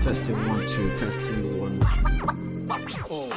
Testing 1 2. Testing 1 2. Oh.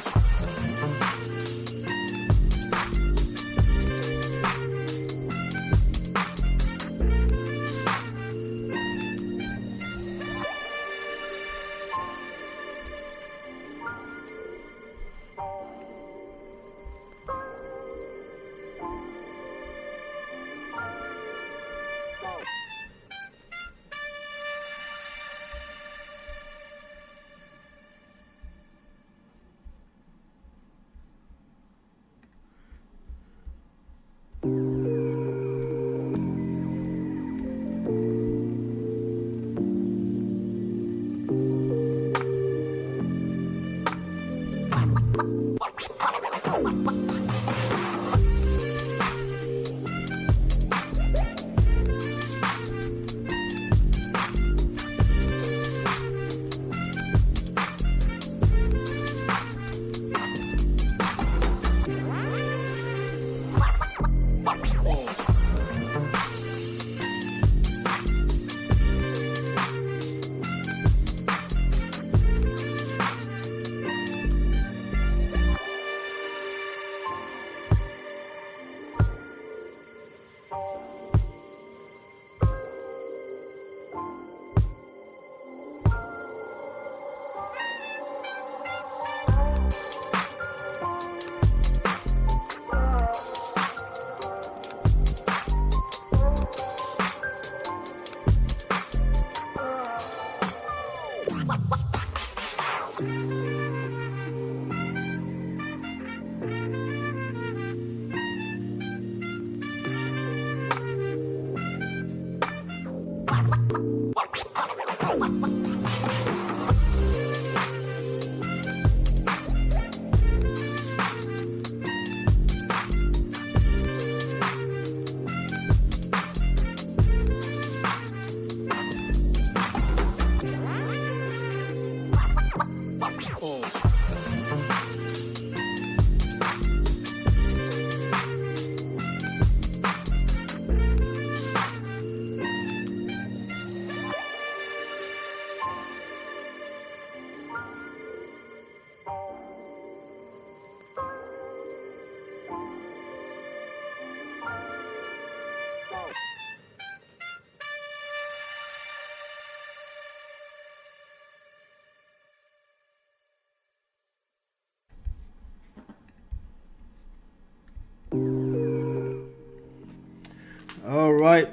All right.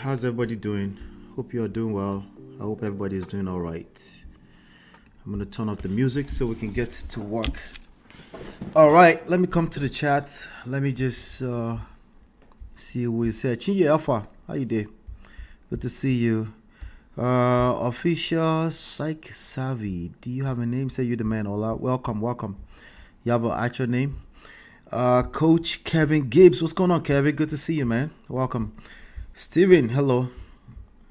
How's everybody doing? Hope you're doing well. I hope everybody's doing all right. I'm going to turn off the music so we can get to work. All right, let me come to the chat. Let me just see who is here. Chinye Alpha, how you doing? Good to see you. Official Psych Savvy. Do you have a name? Say you the man. Hola. Welcome. You have an actual name? Coach Kevin Gibbs. What's going on, Kevin? Good to see you, man. Welcome. Steven, hello.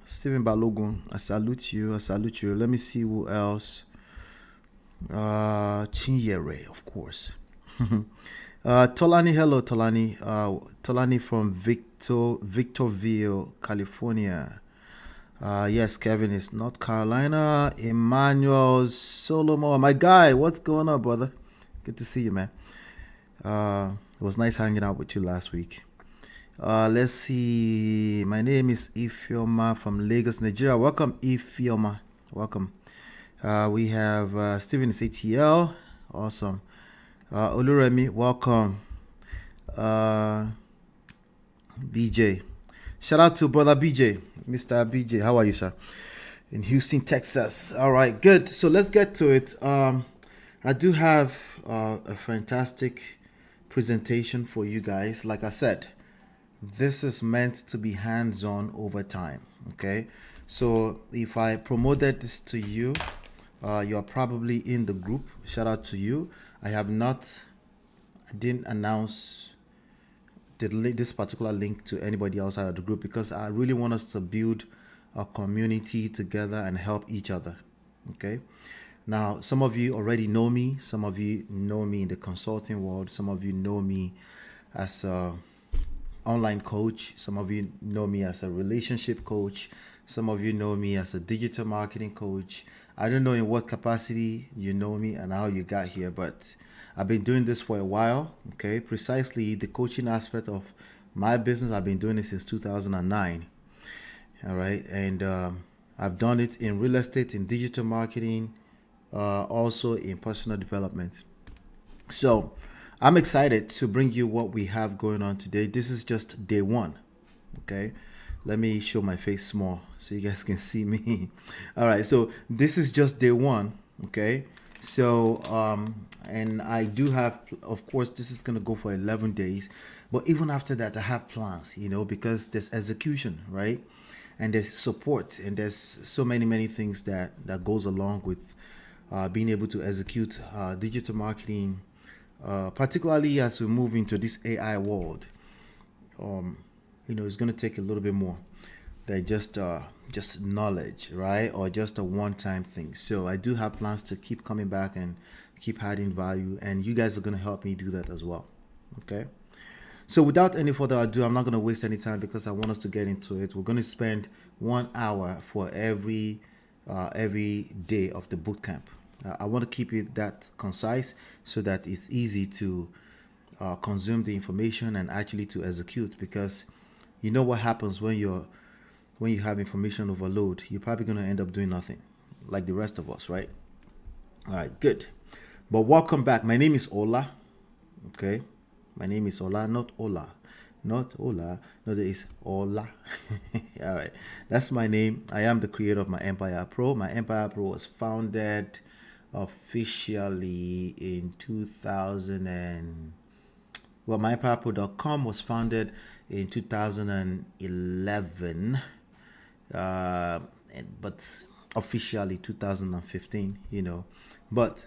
Steven Balogun. I salute you. Let me see who else. Chinyere, of course. Tolani, hello, Tolani. Tolani from Victorville, California. Yes, Kevin is North Carolina. Emmanuel Solomon, my guy. What's going on, brother? Good to see you, man. It was nice hanging out with you last week. Let's see. My name is Ifeoma from Lagos, Nigeria. Welcome, Ifeoma. Welcome. We have Steven is ATL. Awesome. Oluremi, welcome. BJ. Shout out to brother BJ. Mr. BJ, how are you, sir? In Houston, Texas. All right, good. So let's get to it. I do have a fantastic presentation for you guys. Like I said, this is meant to be hands-on over time. Okay, so if I promoted this to you, you're probably in the group. Shout out to you. I didn't announce this particular link to anybody outside of the group because I really want us to build a community together and help each other. Okay. Now, some of you already know me. Some of you know me in the consulting world. Some of you know me as a online coach. Some of you know me as a relationship coach. Some of you know me as a digital marketing coach. I don't know in what capacity you know me and how you got here, but I've been doing this for a while. Okay, precisely the coaching aspect of my business, I've been doing it since 2009. All right, and I've done it in real estate, in digital marketing, also in personal development. So I'm excited to bring you what we have going on today. This is just day one. Okay. Let me show my face small so you guys can see me. All right. So this is just day one. Okay. So, and I do have, of course, this is going to go for 11 days. But even after that, I have plans, because there's execution, right? And there's support, and there's so many things that goes along with being able to execute digital marketing, particularly as we move into this AI world. It's going to take a little bit more than just knowledge, right? Or just a one-time thing. So I do have plans to keep coming back and keep adding value, and you guys are going to help me do that as well. Okay. So without any further ado, I'm not going to waste any time because I want us to get into it. We're going to spend 1 hour for every day of the bootcamp. I want to keep it that concise so that it's easy to consume the information and actually to execute, because you know what happens when you have information overload. You're probably going to end up doing nothing like the rest of us, right? All right, good. But welcome back. My name is Ola. Okay. My name is Ola, not Ola. Not Ola. No, there is Ola. All right. That's my name. I am the creator of My Empire Pro. My Empire Pro was founded officially in 2000 and myempirepro.com was founded in 2011, but officially 2015, but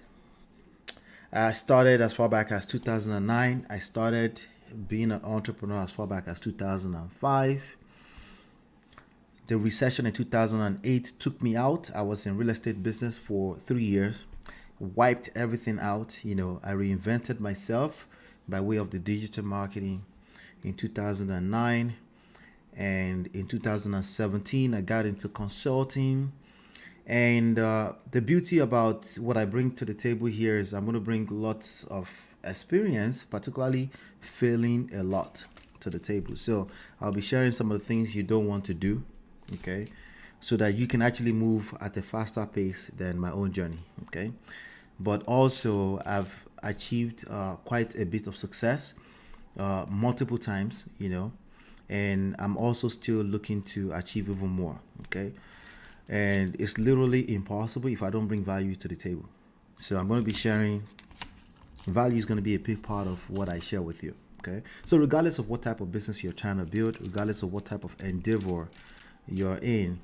I started as far back as 2009. I started being an entrepreneur as far back as 2005. The recession in 2008 took me out. I was in real estate business for 3 years, wiped everything out. I reinvented myself by way of the digital marketing in 2009. And in 2017, I got into consulting. And the beauty about what I bring to the table here is I'm going to bring lots of experience, particularly failing a lot to the table. So I'll be sharing some of the things you don't want to do, okay, so that you can actually move at a faster pace than my own journey, okay. But also I've achieved quite a bit of success multiple times, and I'm also still looking to achieve even more, okay. And it's literally impossible if I don't bring value to the table. So I'm going to be sharing value. Is going to be a big part of what I share with you. Okay. So regardless of what type of business you're trying to build, regardless of what type of endeavor you're in,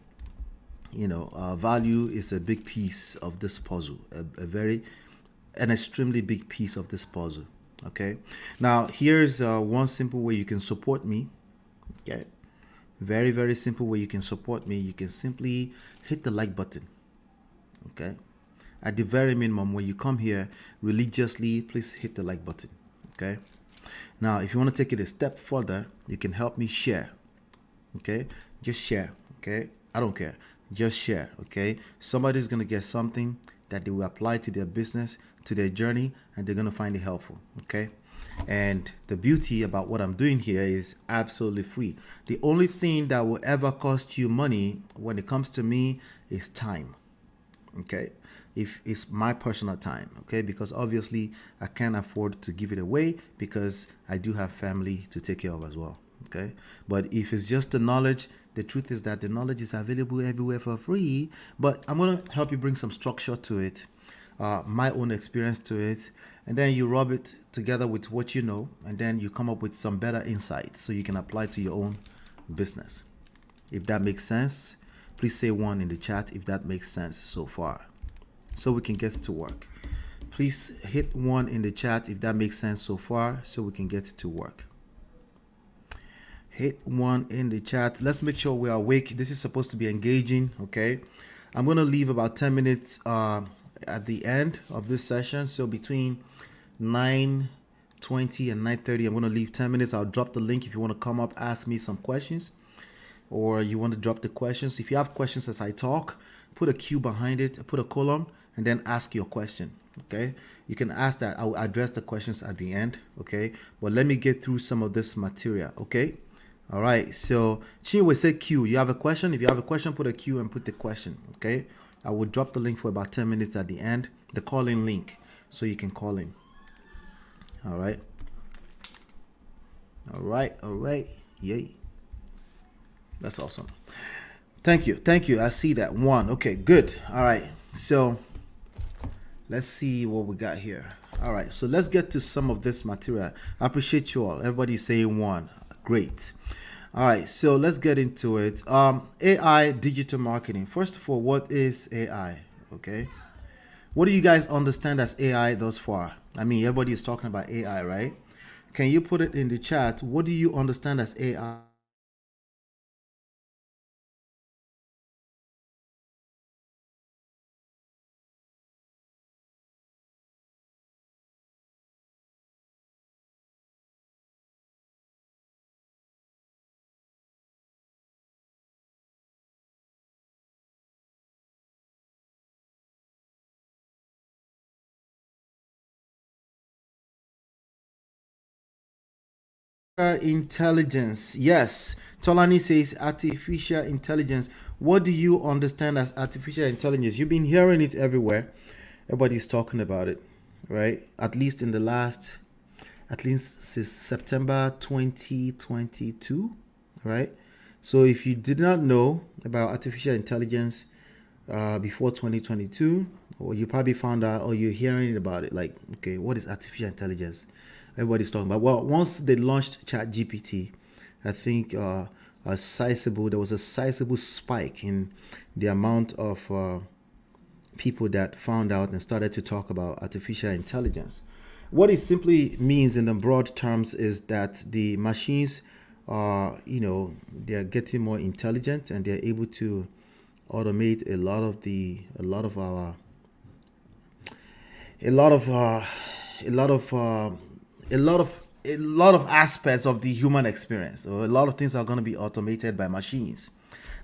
value is a big piece of this puzzle, an extremely big piece of this puzzle. Okay. Now here's one simple way you can support me. Okay. Very, very simple way you can support me. You can simply hit the like button. Okay. At the very minimum, when you come here religiously, please hit the like button. Okay. Now, if you want to take it a step further, you can help me share. Okay. Just share. Okay. I don't care. Just share. Okay. Somebody's going to get something that they will apply to their business, to their journey, and they're going to find it helpful. Okay. And the beauty about what I'm doing here is absolutely free. The only thing that will ever cost you money when it comes to me is time. Okay. If it's my personal time. Okay. Because obviously I can't afford to give it away because I do have family to take care of as well. Okay. But if it's just the knowledge, the truth is that the knowledge is available everywhere for free. But I'm going to help you bring some structure to it, my own experience to it. And then you rub it together with what you know, and then you come up with some better insights so you can apply to your own business. If that makes sense, please say 1 in the chat if that makes sense so far, so we can get to work. Please hit 1 in the chat if that makes sense so far, so we can get to work. Hit 1 in the chat. Let's make sure we're awake. This is supposed to be engaging, okay? I'm going to leave about 10 minutes at the end of this session. So between 9:20 and 9:30, I'm going to leave 10 minutes. I'll drop the link if you want to come up, ask me some questions. or you want to drop the questions. If you have questions as I talk, put a Q behind it, put a column, and then ask your question. Okay, you can ask that. I'll address the questions at the end. Okay, but let me get through some of this material. Okay, all right. So Chinwe said Q. You have a question? If you have a question, put a Q and put the question. Okay, I will drop the link for about 10 minutes at the end, the call-in link, so you can call in. All right. All right. All right. Yay. That's awesome. Thank you. Thank you. I see that. One. Okay, good. All right. So let's see what we got here. All right. So let's get to some of this material. I appreciate you all. Everybody's saying one. Great. All right. So let's get into it. AI digital marketing. First of all, what is AI? Okay. What do you guys understand as AI thus far? I mean, everybody is talking about AI, right? Can you put it in the chat? What do you understand as AI? Intelligence. Yes. Tolani says artificial intelligence. What do you understand as artificial intelligence? You've been hearing it everywhere. Everybody's talking about it, right? At least in the last, at least since September 2022, right? So if you did not know about artificial intelligence before 2022, or you probably found out, or you're hearing about it, like, okay, what is artificial intelligence? Everybody's talking about. Well, once they launched ChatGPT, I think there was a sizable spike in the amount of people that found out and started to talk about artificial intelligence. What it simply means in the broad terms is that the machines are, they're getting more intelligent, and they're able to automate a lot of aspects of the human experience. So a lot of things are going to be automated by machines.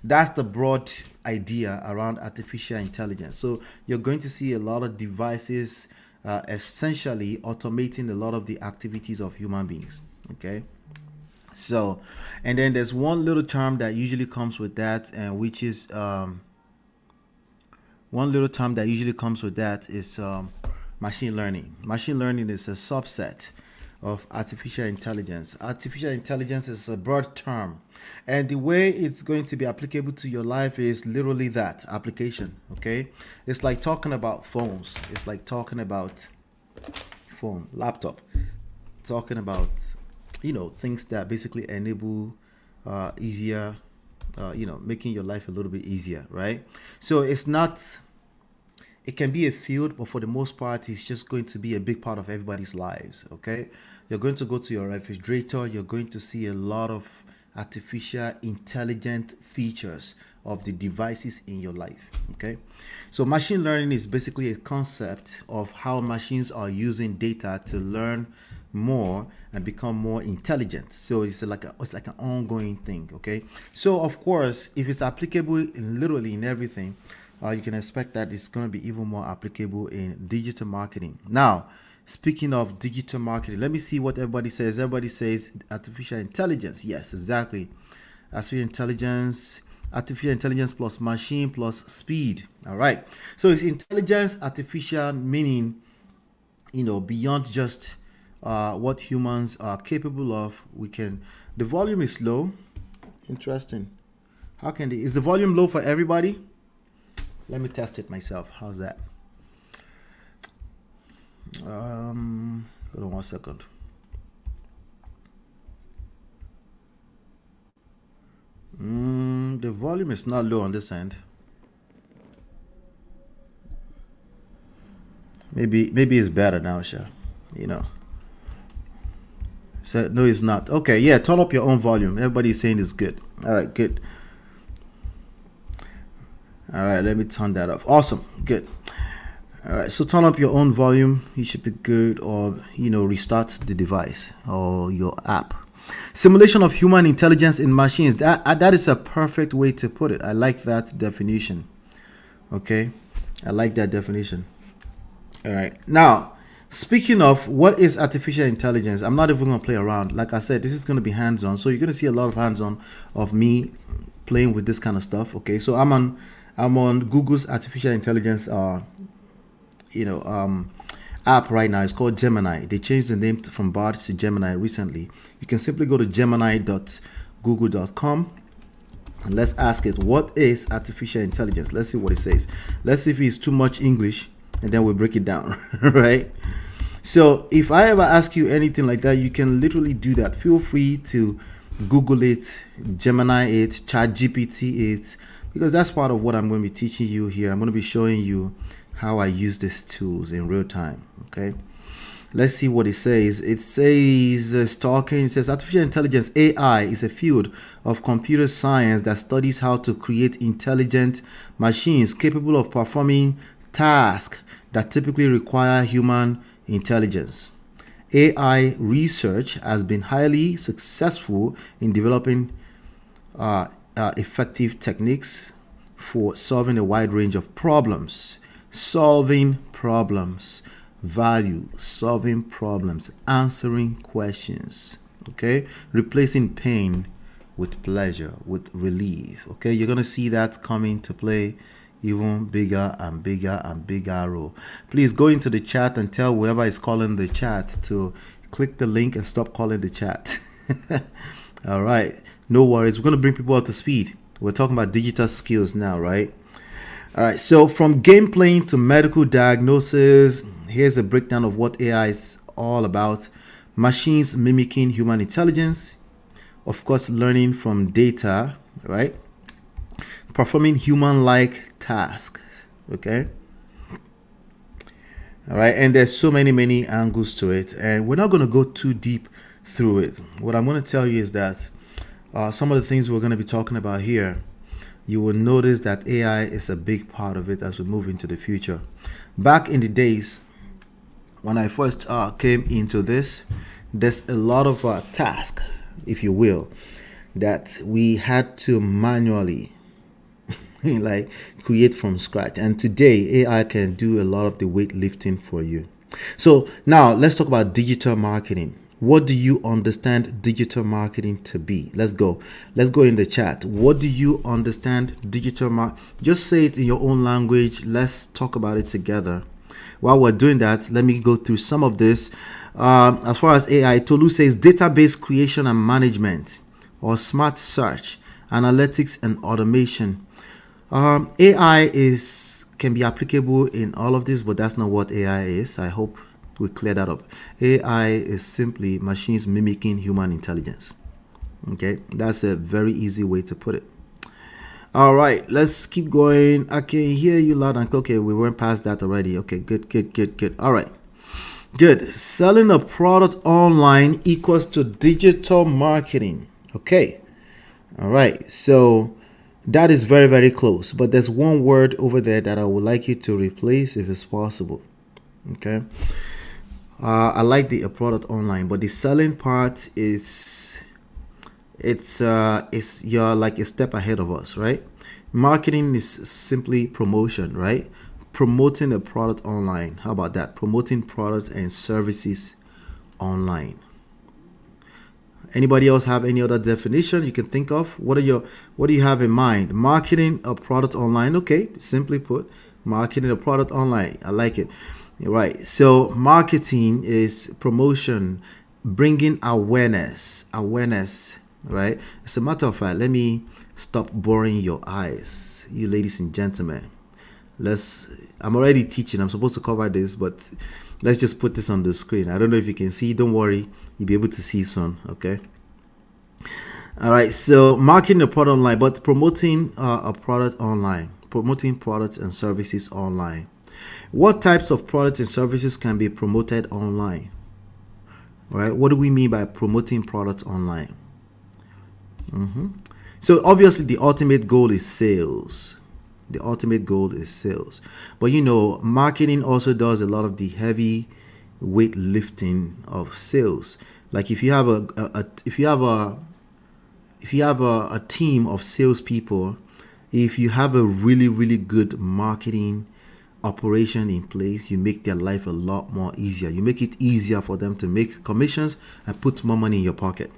That's the broad idea around artificial intelligence. So you're going to see a lot of devices essentially automating a lot of the activities of human beings. Okay. So, and then there's one little term that usually comes with that, and which is machine learning. Machine learning is a subset of artificial intelligence. Artificial intelligence is a broad term, and the way it's going to be applicable to your life is literally that application. Okay, it's like talking about phones. It's like talking about phone, laptop, talking about things that basically enable easier, making your life a little bit easier, right? So it can be a field, but for the most part, it's just going to be a big part of everybody's lives. Okay, you're going to go to your refrigerator, you're going to see a lot of artificial intelligent features of the devices in your life. Okay, so machine learning is basically a concept of how machines are using data to learn more and become more intelligent. So it's like an ongoing thing. Okay, so of course, if it's applicable literally in everything, you can expect that it's going to be even more applicable in digital marketing. Now, speaking of digital marketing, let me see what everybody says. Everybody says artificial intelligence. Yes, exactly. Artificial intelligence plus machine plus speed. All right. So it's intelligence, artificial, meaning, beyond just what humans are capable of. The volume is low. Interesting. Is the volume low for everybody? Let me test it myself. How's that? Hold on 1 second. The volume is not low on this end. Maybe it's better now, Sha. So no, it's not. Okay, yeah, turn up your own volume. Everybody's saying it's good. All right, good. All right, let me turn that off. Awesome, good. All right, so turn up your own volume. You should be good, or restart the device or your app. Simulation of human intelligence in machines. That is a perfect way to put it. I like that definition. Okay, I like that definition. All right. Now, speaking of what is artificial intelligence, I'm not even going to play around. Like I said, this is going to be hands-on. So you're going to see a lot of hands-on of me playing with this kind of stuff. Okay. So I'm on Google's artificial intelligence app right now. It's called Gemini. They changed the name from Bard to Gemini recently. You can simply go to gemini.google.com and let's ask it, what is artificial intelligence? Let's see what it says. Let's see if it's too much English, and then we'll break it down. Right? So if I ever ask you anything like that, you can literally do that. Feel free to Google it, Gemini it, ChatGPT it, because that's part of what I'm going to be teaching you here. I'm going to be showing you how I use these tools in real time. Okay, let's see what it says. It says it says artificial intelligence, AI, is a field of computer science that studies how to create intelligent machines capable of performing tasks that typically require human intelligence. AI research has been highly successful in developing effective techniques for solving a wide range of problems. Solving problems, answering questions. Okay, replacing pain with pleasure, with relief. Okay, you're gonna see that coming to play even bigger and bigger and bigger role. Please go into the chat and tell whoever is calling the chat to click the link and stop calling the chat. All right, no worries. We're gonna bring people up to speed. We're talking about digital skills now, right? All right, so from game playing to medical diagnosis, here's a breakdown of what AI is all about. Machines mimicking human intelligence, of course, learning from data, right? Performing human-like tasks, okay? All right, and there's so many angles to it, and we're not going to go too deep through it. What I'm going to tell you is that some of the things we're going to be talking about here, you will notice that AI is a big part of it as we move into the future. Back in the days when I first came into this, there's a lot of tasks, if you will, that we had to manually like create from scratch. And today AI can do a lot of the weightlifting for you. So now let's talk about digital marketing. What do you understand digital marketing to be? Let's go in the chat. What do you understand digital marketing? Just say it in your own language. Let's talk about it together. While we're doing that, let me go through some of this. As far as AI, Tolu says database creation and management, or smart search, analytics and automation. AI can be applicable in all of this, but that's not what AI is. I hope we clear that up. AI is simply machines mimicking human intelligence. Okay, that's a very easy way to put it. All right, let's keep going. I can hear you loud and clear. Okay, we went past that already. Okay, good. All right, good. Selling a product online equals to digital marketing. Okay, all right. So that is very close. But there's one word over there that I would like you to replace if it's possible. Okay. I like the product online, but the selling part is you're like a step ahead of us, right? Marketing is simply promotion, right? Promoting a product online. How about that? Promoting products and services online. Anybody else have any other definition you can think of? What do you have in mind? Marketing a product online. Okay, simply put, marketing a product online. I like it. Right. So marketing is promotion, bringing awareness, right? As a matter of fact, let me stop boring your eyes, you ladies and gentlemen. I'm already teaching. I'm supposed to cover this, but let's just put this on the screen. I don't know if you can see. Don't worry. You'll be able to see soon. Okay. All right. So marketing a product online, but promoting a product online, promoting products and services online. What types of products and services can be promoted online? Right? What do we mean by promoting products online? So obviously the ultimate goal is sales. But marketing also does a lot of the heavy weight lifting of sales. Like if you have a team of salespeople, if you have a really, really good marketing operation in place, you make their life a lot more easier. You make it easier for them to make commissions and put more money in your pocket,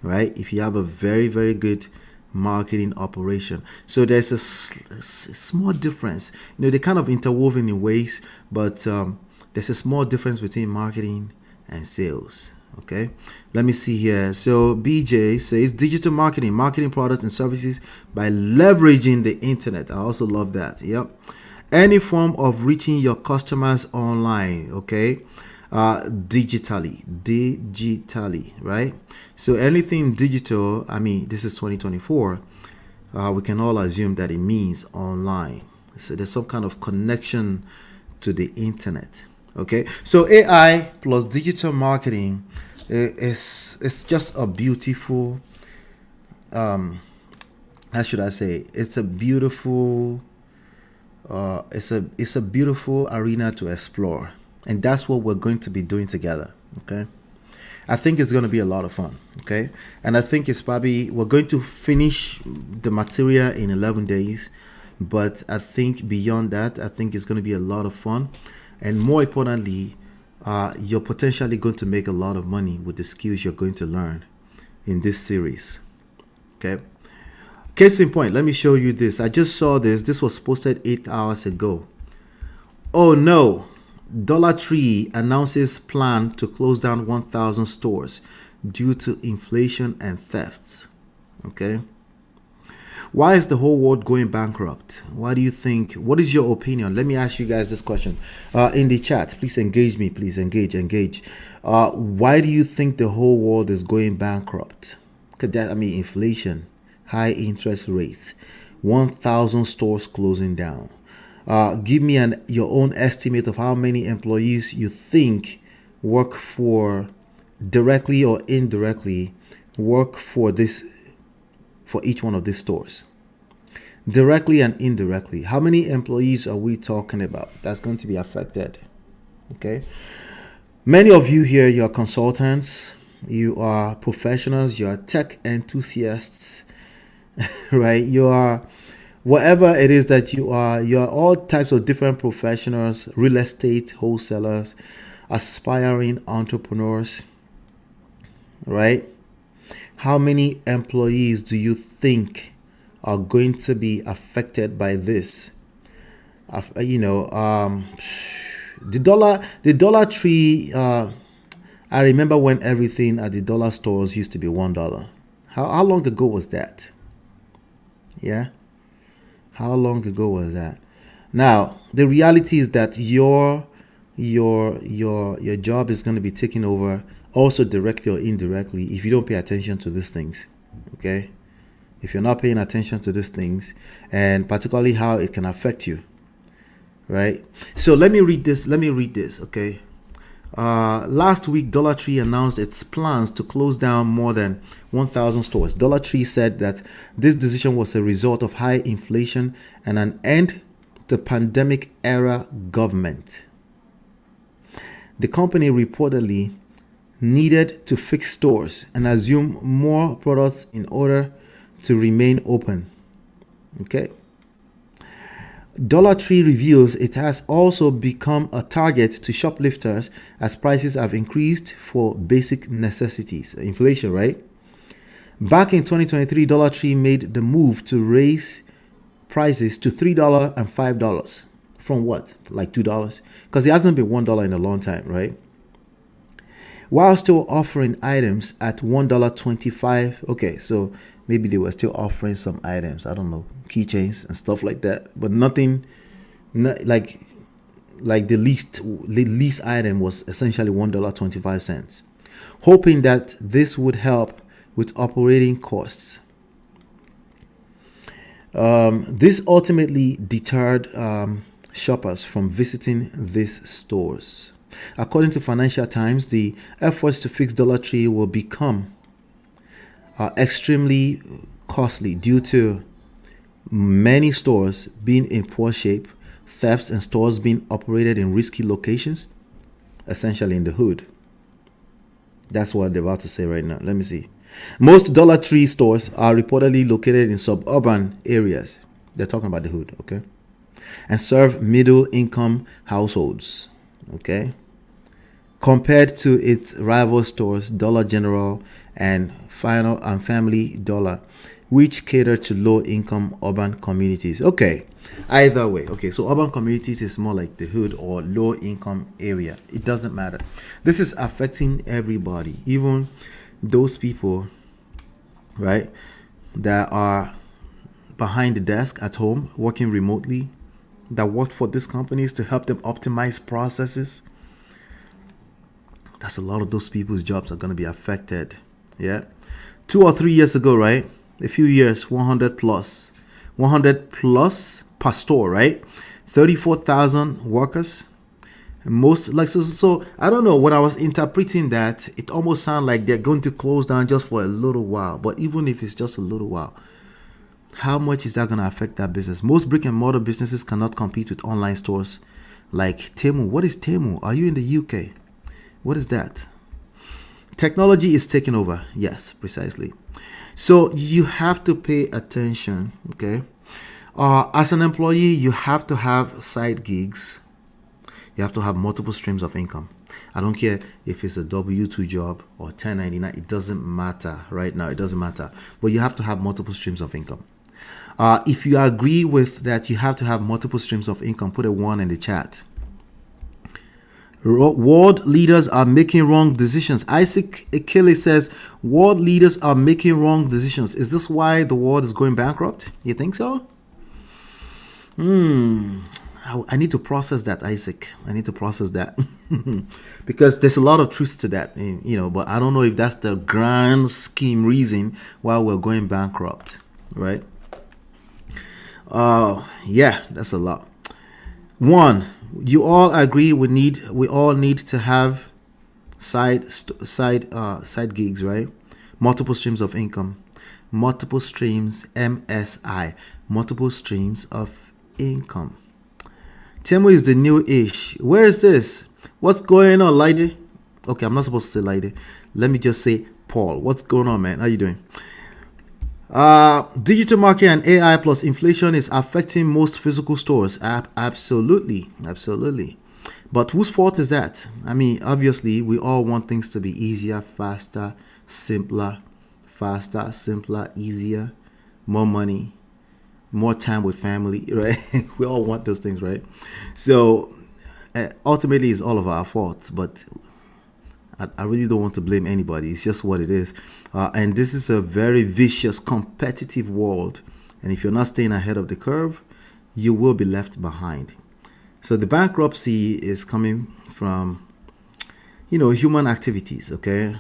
right? If you have a very, very good marketing operation. So there's a small difference. They're kind of interwoven in ways, but there's a small difference between marketing and sales. Okay, let me see here. So BJ says digital marketing products and services by leveraging the internet. I also love that. Yep. Any form of reaching your customers online. Okay. Digitally, right? So anything digital, I mean, this is 2024. We can all assume that it means online. So there's some kind of connection to the internet. Okay, so AI plus digital marketing is just a beautiful, how should I say? It's a beautiful, it's a beautiful arena to explore, and that's what we're going to be doing together. Okay, I think it's going to be a lot of fun. Okay, and I think it's probably we're going to finish the material in 11 days, but I think beyond that, I think it's going to be a lot of fun. And more importantly, you're potentially going to make a lot of money with the skills you're going to learn in this series. Okay. Case in point, let me show you this. I just saw this. This was posted 8 hours ago. Oh no. Dollar Tree announces plan to close down 1,000 stores due to inflation and thefts. Okay. Why is the whole world going bankrupt? What do you think? What is your opinion? Let me ask you guys this question in the chat. Please engage me. Please engage. Why do you think the whole world is going bankrupt? Inflation, high interest rates, 1,000 stores closing down. Give me your own estimate of how many employees you think work for, directly or indirectly, work for each one of these stores, directly and indirectly. How many employees are we talking about that's going to be affected? Okay, many of you here, you're consultants, you are professionals, you are tech enthusiasts, right? You are whatever it is that you are all types of different professionals, real estate wholesalers, aspiring entrepreneurs, right? How many employees do you think are going to be affected by this? The Dollar Tree. I remember when everything at the dollar stores used to be $1. How long ago was that? Yeah, how long ago was that? Now the reality is that your job is going to be taken over, also directly or indirectly, if you don't pay attention to these things. Okay, if you're not paying attention to these things, and particularly how it can affect you, right? So let me read this. Okay, last week Dollar Tree announced its plans to close down more than 1,000 stores. Dollar Tree said that this decision was a result of high inflation and an end to pandemic era government. The company reportedly needed to fix stores and assume more products in order to remain open. Okay. Dollar Tree reveals it has also become a target to shoplifters as prices have increased for basic necessities. Inflation, right? Back in 2023, Dollar Tree made the move to raise prices to $3 and $5. From what? Like $2? Because it hasn't been $1 in a long time, right? While still offering items at $1.25. Okay, so maybe they were still offering some items. I don't know, keychains and stuff like that. But nothing, like the least item was essentially $1.25. Hoping that this would help with operating costs. This ultimately deterred shoppers from visiting these stores. According to Financial Times, the efforts to fix Dollar Tree will become extremely costly due to many stores being in poor shape, thefts, and stores being operated in risky locations, essentially in the hood. That's what they're about to say right now. Let me see. Most Dollar Tree stores are reportedly located in suburban areas. They're talking about the hood, okay? And serve middle income households, okay? Compared to its rival stores, Dollar General and Final and Family Dollar, which cater to low income urban communities. Okay, either way. Okay, so urban communities is more like the hood or low income area. It doesn't matter. This is affecting everybody, even those people, right, that are behind the desk at home working remotely, that work for these companies to help them optimize processes. That's a lot of those people's jobs are going to be affected. Yeah, 2 or 3 years ago, right, a few years, 100 plus per store, right? 34,000 workers. Most like so I don't know, when I was interpreting that, it almost sounded like they're going to close down just for a little while. But even if it's just a little while, how much is that going to affect that business? Most brick and mortar businesses cannot compete with online stores like Temu. What is Temu? Are you in the UK? What is that? Technology is taking over. Yes, precisely. So you have to pay attention, okay? As an employee, you have to have side gigs. You have to have multiple streams of income. I don't care if it's a W-2 job or 1099. It doesn't matter right now. It doesn't matter. But you have to have multiple streams of income. If you agree with that, you have to have multiple streams of income. Put a 1 in the chat. World leaders are making wrong decisions. Isaac Akele says world leaders are making wrong decisions. Is this why the world is going bankrupt? You think so? I need to process that, Isaac. I need to process that because there's a lot of truth to that, but I don't know if that's the grand scheme reason why we're going bankrupt, right? Yeah, that's a lot. 1, you all agree we all need to have side gigs, right? Multiple streams of income, multiple streams, MSI, multiple streams of income. Temu is the new ish. Where is this? What's going on, Lady? Okay, I'm not supposed to say Lady. Let me just say Paul. What's going on, man? How you doing? Digital marketing and AI plus inflation is affecting most physical stores. Absolutely. But whose fault is that? I mean, obviously, we all want things to be easier, faster, simpler, easier, more money, more time with family, right? We all want those things, right? So ultimately, it's all of our faults, but I really don't want to blame anybody. It's just what it is. And this is a very vicious, competitive world. And if you're not staying ahead of the curve, you will be left behind. So the bankruptcy is coming from, human activities, okay?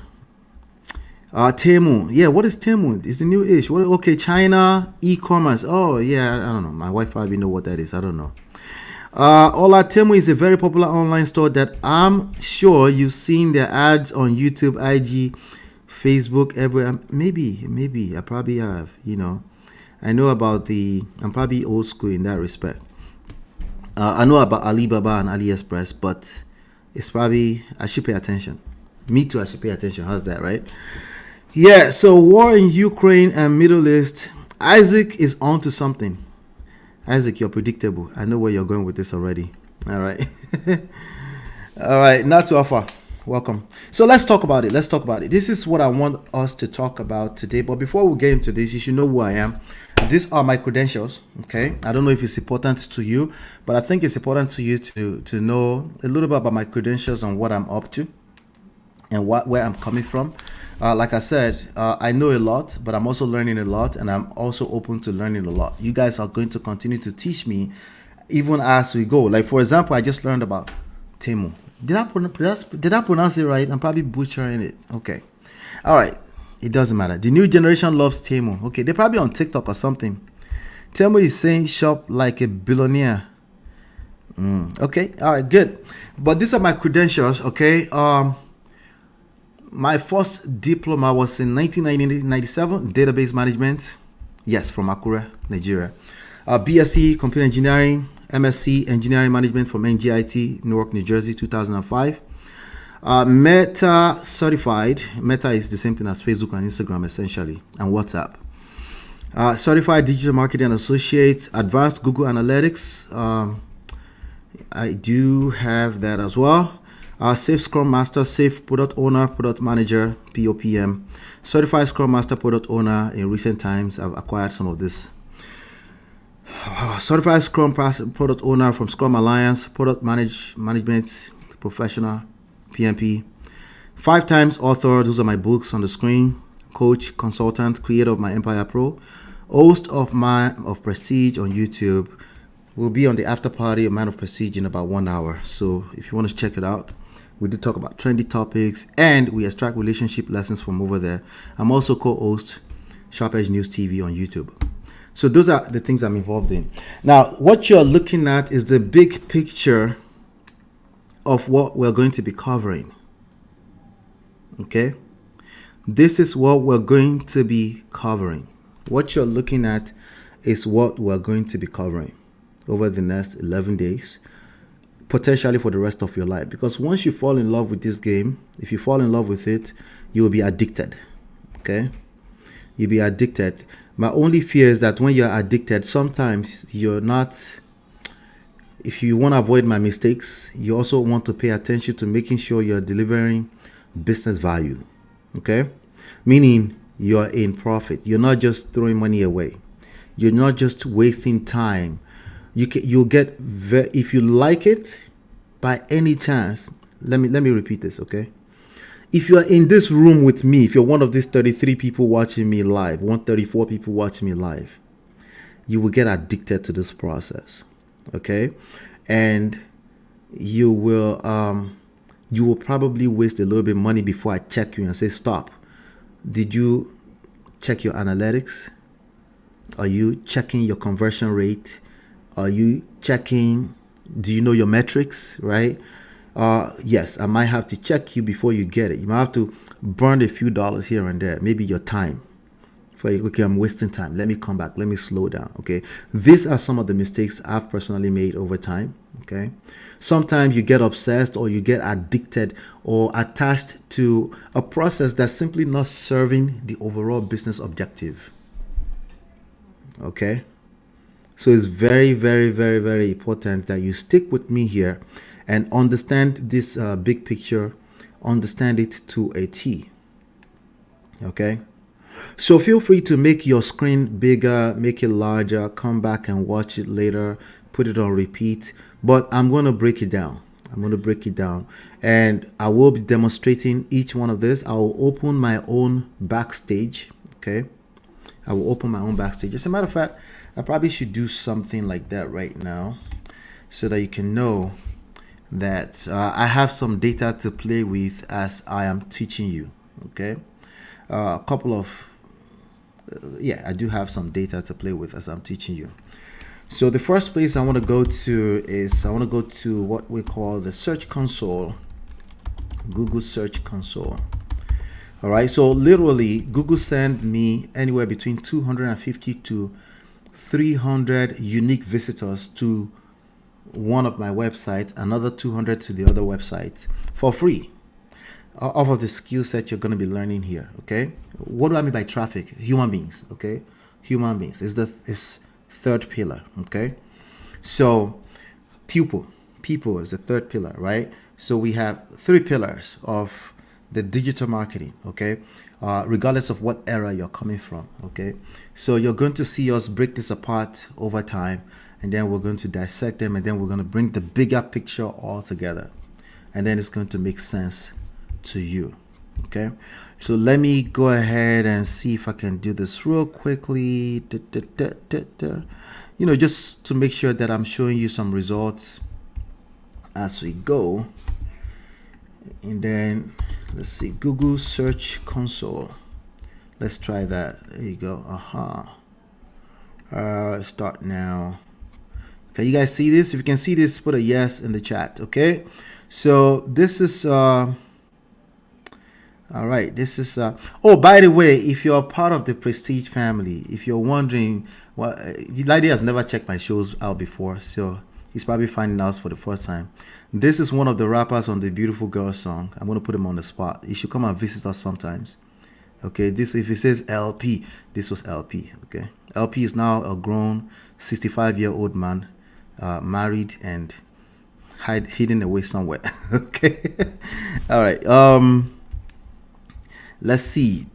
Temu. Yeah, what is Temu? It's the new ish. Okay, China e-commerce. Oh, yeah, I don't know. My wife probably know what that is. I don't know. Hola, Temu is a very popular online store that I'm sure you've seen their ads on YouTube, IG, Facebook, everywhere. Maybe I probably have. I know about I'm probably old school in that respect. I know about Alibaba and AliExpress, but it's probably, I should pay attention. Me too, I should pay attention. How's that, right? Yeah, so war in Ukraine and Middle East. Isaac is on to something. Isaac, you're predictable. I know where you're going with this already. All right. All right, not too far. Welcome. So let's talk about it. This is what I want us to talk about today. But before we get into this, you should know who I am. These are my credentials, okay? I don't know if it's important to you, but I think it's important to you to know a little bit about my credentials and what I'm up to and where I'm coming from. Like I said, I know a lot, but I'm also learning a lot, and I'm also open to learning a lot. You guys are going to continue to teach me even as we go. Like, for example, I just learned about Temu. Did I pronounce it right? I'm probably butchering it. Okay. All right. It doesn't matter. The new generation loves Temu. Okay. They're probably on TikTok or something. Temu is saying shop like a billionaire. Okay. All right. Good. But these are my credentials. Okay. My first diploma was in 1997, database management. Yes, from Akure, Nigeria. BSc, computer engineering, MSc, engineering management from NGIT, Newark, New Jersey, 2005. Meta certified. Meta is the same thing as Facebook and Instagram essentially, and WhatsApp. Certified digital marketing associate, advanced Google Analytics. I do have that as well. Safe Scrum Master, Safe Product Owner, Product Manager, POPM. Certified Scrum Master, Product Owner. In recent times, I've acquired some of this. Certified Scrum Product Owner from Scrum Alliance, Product Management Professional, PMP. 5 times author, those are my books on the screen. Coach, consultant, creator of My Empire Pro. Host of Prestige on YouTube. We'll be on the after party of Man of Prestige in about 1 hour. So if you want to check it out, we do talk about trendy topics and we extract relationship lessons from over there. I'm also co-host Sharp Edge News TV on YouTube. So those are the things I'm involved in. Now, what you're looking at is the big picture of what we're going to be covering. Okay? This is what we're going to be covering. What you're looking at is what we're going to be covering over the next 11 days, potentially for the rest of your life. Because once you fall in love with this game, if you fall in love with it, you'll be addicted. Okay? You'll be addicted. My only fear is that when you're addicted, sometimes you're not, if you want to avoid my mistakes, you also want to pay attention to making sure you're delivering business value. Okay? Meaning you're in profit. You're not just throwing money away. You're not just wasting time. You'll get, if you like it, by any chance, let me repeat this, okay? If you're in this room with me, if you're one of these 33 people watching me live, 134 people watching me live, you will get addicted to this process, okay? And you will probably waste a little bit of money before I check you and say, stop. Did you check your analytics? Are you checking your conversion rate? Are you checking, do you know your metrics, right? Yes, I might have to check you before you get it. You might have to burn a few dollars here and there, maybe your time. Okay, I'm wasting time. Let me come back. Let me slow down, okay? These are some of the mistakes I've personally made over time, okay? Sometimes you get obsessed or you get addicted or attached to a process that's simply not serving the overall business objective, okay? So it's very, very, very, very important that you stick with me here and understand this big picture, understand it to a T. Okay? So feel free to make your screen bigger, make it larger, come back and watch it later, put it on repeat. But I'm going to break it down. And I will be demonstrating each one of this. I will open my own backstage. Okay? I will open my own backstage. As a matter of fact, I probably should do something like that right now so that you can know that I have some data to play with as I am teaching you. Okay, a couple of I do have some data to play with as I'm teaching you. So the first place I want to go to is what we call the Search Console, Google Search Console. All right, so literally Google sent me anywhere between 250 to 300 unique visitors to one of my websites, another 200 to the other websites for free, off of the skill set you're going to be learning here. Okay, what do I mean by traffic? Human beings. Okay, human beings is the third pillar. Okay, so people is the third pillar, right? So we have 3 pillars of the digital marketing. Okay, regardless of what era you're coming from. Okay, so you're going to see us break this apart over time, and then we're going to dissect them, and then we're going to bring the bigger picture all together, and then it's going to make sense to you. Okay, so let me go ahead and see if I can do this real quickly. You know, just to make sure that I'm showing you some results as we go. And then let's see, Google Search Console. Let's try that. There you go. Start now. Can you guys see this? If you can see this, put a yes in the chat. Okay, so this is all right. This is oh, by the way, if you're part of the Prestige family, if you're wondering, well, Lady has never checked my shows out before, so He's probably finding out for the first time. This is one of the rappers on the Beautiful Girl song. I'm going to put him on the spot. He should come and visit us sometimes. Okay, this, if it says LP, this was LP. Okay, LP is now a grown 65-year-old man, married and hidden away somewhere. Okay, all right. Let's see.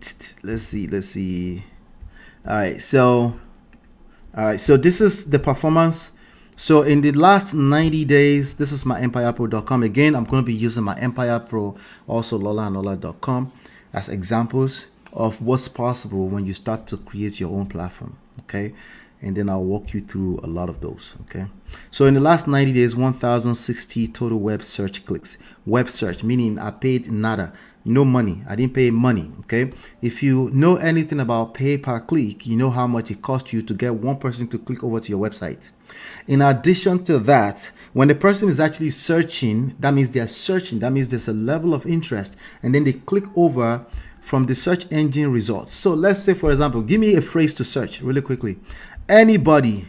All right, so this is the performance. So in the last 90 days, this is my empirepro.com. Again, I'm going to be using my Empire Pro, also lola.com as examples of what's possible when you start to create your own platform. Okay, and then I'll walk you through a lot of those. Okay, so in the last 90 days, 1,060 total web search clicks. Web search, meaning I paid nada, no money. I didn't pay money. Okay, if you know anything about pay per click, you know how much it costs you to get one person to click over to your website. In addition to that, when the person is actually searching, that means they're searching, that means there's a level of interest, and then they click over from the search engine results. So let's say, for example, give me a phrase to search really quickly. Anybody,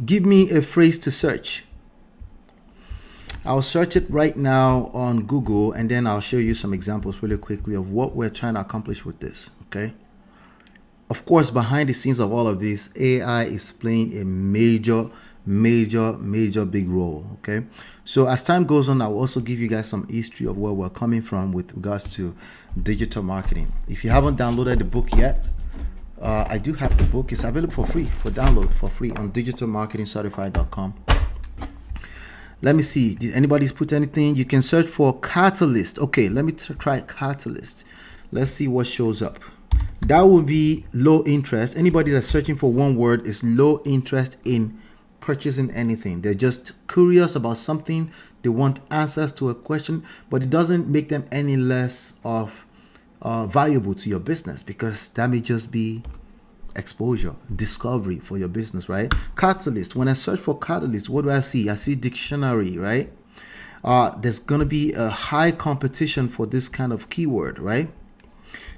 give me a phrase to search. I'll search it right now on Google, and then I'll show you some examples really quickly of what we're trying to accomplish with this. Okay. Of course, behind the scenes of all of this, AI is playing a major big role. Okay, so as time goes on, I will also give you guys some history of where we're coming from with regards to digital marketing. If you haven't downloaded the book yet, I do have the book. It's available for free, for download for free on digitalmarketingcertified.com. Let me see, did anybody's put anything? You can search for Catalyst. Okay, let me try Catalyst. Let's see what shows up. That would be low interest. Anybody that's searching for one word is low interest in purchasing anything. They're just curious about something. They want answers to a question, but it doesn't make them any less of valuable to your business, because that may just be exposure, discovery for your business, right? Catalyst. When I search for Catalyst, what do I see? I see dictionary, right? There's going to be a high competition for this kind of keyword, right?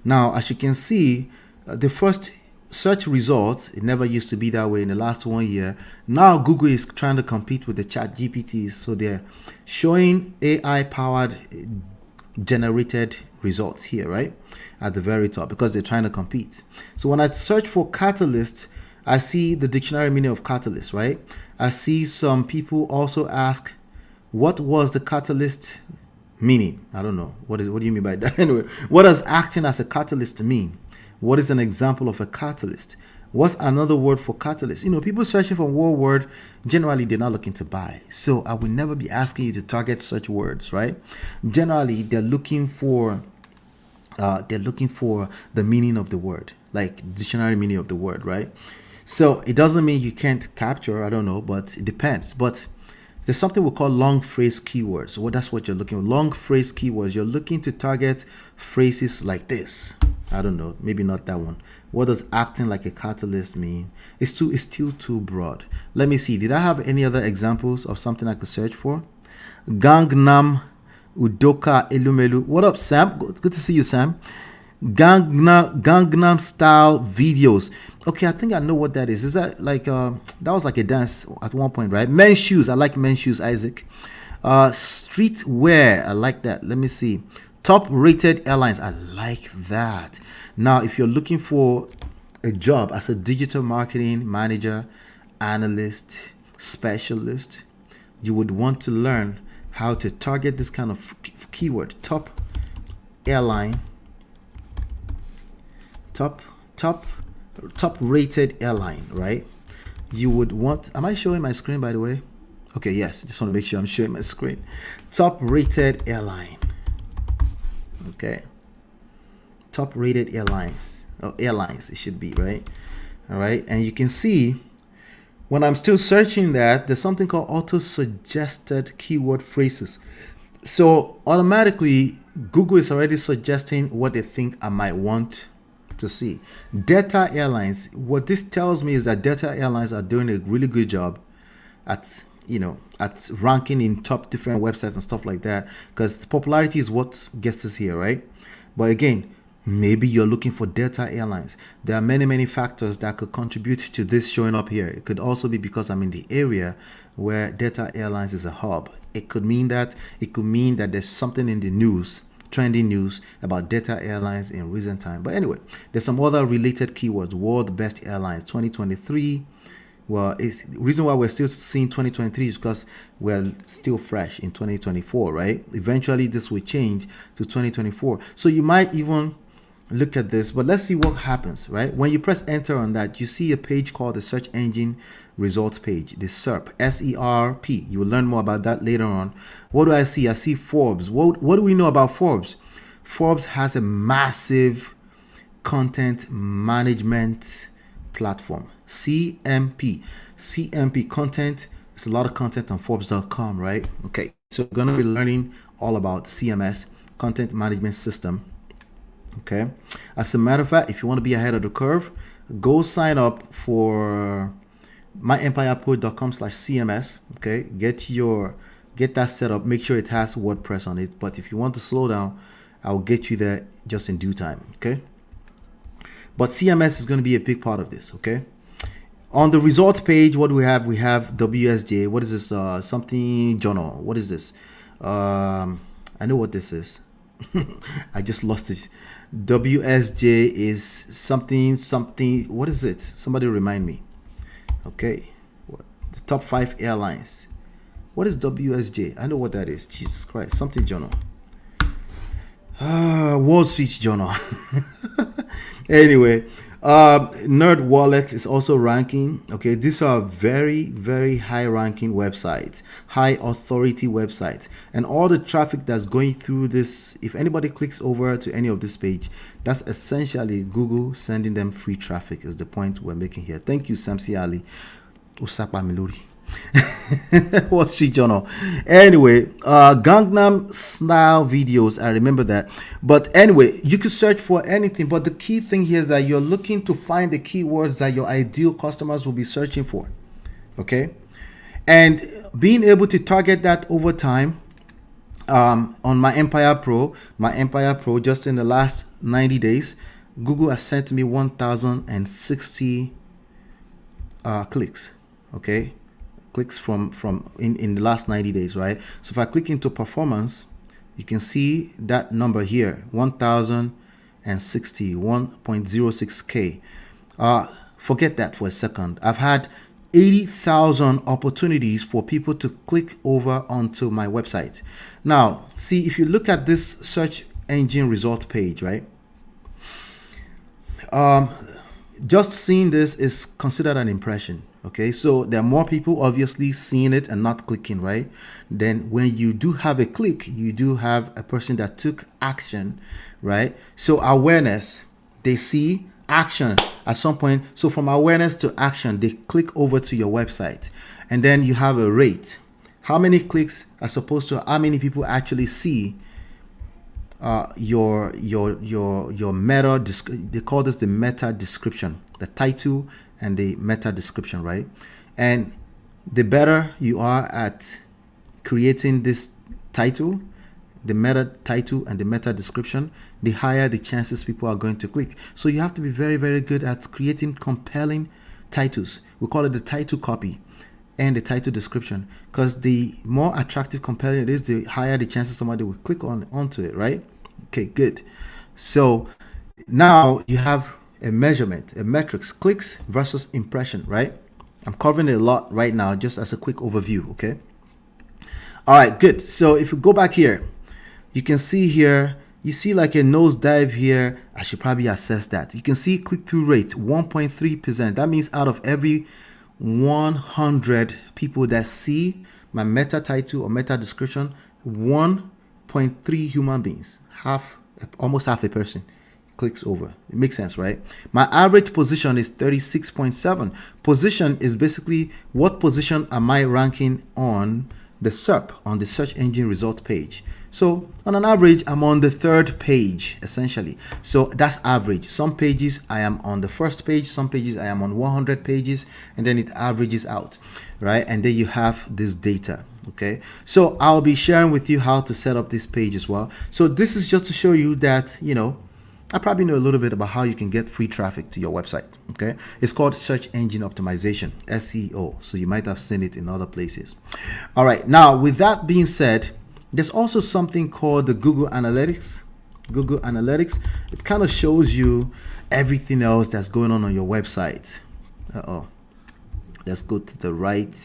Now, as you can see, the first search results, it never used to be that way in the last 1 year. Now, Google is trying to compete with the chat GPTs. So they're showing AI-powered generated results here, right? At the very top, because they're trying to compete. So when I search for catalyst, I see the dictionary meaning of catalyst, right? I see some people also ask, what was the catalyst meaning? I don't know. What do you mean by that? Anyway, what does acting as a catalyst mean? What is an example of a catalyst? What's another word for catalyst? You know, people searching for one word, generally they're not looking to buy. So I will never be asking you to target such words, right? Generally, they're looking for the meaning of the word, like dictionary meaning of the word, right? So it doesn't mean you can't capture, I don't know, but it depends. But there's something we call long phrase keywords. Well, that's what you're looking for. Long phrase keywords. You're looking to target phrases like this. I don't know, maybe not that one. What does acting like a catalyst mean? It's still too broad. Let me see. Did I have any other examples of something I could search for? Gangnam Udoka Elumelu. What up, Sam? Good to see you, Sam. Gangnam style videos. Okay, I think I know what that is. Is that like that was like a dance at one point, right? Men's shoes. I like men's shoes, Isaac. Streetwear. I like that. Let me see. Top rated airlines. I like that. Now, if you're looking for a job as a digital marketing manager, analyst, specialist, you would want to learn how to target this kind of keyword. Top airline. Top rated airline, right? You would want, am I showing my screen, by the way? Okay, yes, just want to make sure I'm showing my screen. Top rated airline. Okay, top rated airlines, airlines it should be, right? All right, and you can see when I'm still searching that, there's something called auto suggested keyword phrases. So automatically Google is already suggesting what they think I might want to see. Delta Airlines, what this tells me is that Delta Airlines are doing a really good job at, you know, at ranking in top different websites and stuff like that, because popularity is what gets us here, right? But again, Maybe you're looking for Delta Airlines. There are many factors that could contribute to this showing up here. It could also be because I'm in the area where Delta Airlines is a hub. It could mean that there's something in the news, trending news about Delta Airlines in recent time. But anyway, there's some other related keywords. World Best Airlines 2023. Well, it's the reason why we're still seeing 2023 is because we're still fresh in 2024, right? Eventually this will change to 2024. So you might even look at this, but let's see what happens, right? When you press enter on that, you see a page called the search engine results page, the SERP, S-E-R-P. You will learn more about that later on. What do I see? I see Forbes. What do we know about Forbes? Forbes has a massive content management platform, CMP. CMP content. It's a lot of content on Forbes.com, right? Okay, so we're going to be learning all about CMS, content management system. Okay, as a matter of fact, if you want to be ahead of the curve, go sign up for myempirepro.com/CMS. Okay, get that set up. Make sure it has WordPress on it. But if you want to slow down, I'll get you there just in due time. Okay, but CMS is going to be a big part of this. Okay, on the result page, what do we have? We have WSJ. What is this? Something journal. What is this? I know what this is. I just lost it. WSJ is something. What is it? Somebody remind me. Okay, the top 5 airlines. What is WSJ? I know what that is. Jesus Christ, something journal. Wall Street Journal. Anyway, Nerd Wallet is also ranking. Okay, these are very high ranking websites, high authority websites, and all the traffic that's going through this, if anybody clicks over to any of this page, that's essentially Google sending them free traffic, is the point we're making here. Thank you, Samsi Ali. Usapa Miluri. Wall Street Journal. Anyway, Gangnam style videos, I remember that. But anyway, you can search for anything, but the key thing here is that you're looking to find the keywords that your ideal customers will be searching for. Okay, and being able to target that over time. On my Empire Pro, just in the last 90 days, Google has sent me 1,060 clicks. Okay, clicks from in the last 90 days, right? So if I click into performance, you can see that number here, 1,060, 1.06k. Forget that for a second. I've had 80,000 opportunities for people to click over onto my website. Now, see, if you look at this search engine result page, right? Just seeing this is considered an impression. Okay, so there are more people obviously seeing it and not clicking, right? Then when you do have a click, you do have a person that took action, right? So awareness, they see action at some point. So from awareness to action, they click over to your website, and then you have a rate. How many clicks as opposed to how many people actually see your meta. They call this the meta description, the title and the meta description, right? And the better you are at creating this title, the meta title and the meta description, the higher the chances people are going to click. So you have to be very good at creating compelling titles. We call it the title copy and the title description, because the more attractive, compelling it is, the higher the chances somebody will click onto it, right? Okay, good. So now you have a measurement, a metrics, clicks versus impression, right? I'm covering it a lot right now, just as a quick overview, okay? All right, good. So if you go back here, you can see here, you see like a nosedive here. I should probably assess that. You can see click-through rate, 1.3%. That means out of every 100 people that see my meta title or meta description, 1.3 human beings, almost half a person, clicks over. It makes sense, right? My average position is 36.7. Position is basically what position am I ranking on the SERP, on the search engine result page. So on an average, I'm on the 3rd page, essentially. So that's average. Some pages I am on the 1st page, some pages I am on 100 pages, and then it averages out, right? And then you have this data. Okay, so I'll be sharing with you how to set up this page as well. So this is just to show you that, you know, I probably know a little bit about how you can get free traffic to your website. Okay, it's called search engine optimization, SEO. So you might have seen it in other places. All right, now with that being said, there's also something called the Google Analytics. Google Analytics, it kind of shows you everything else that's going on your website. Let's go to the right.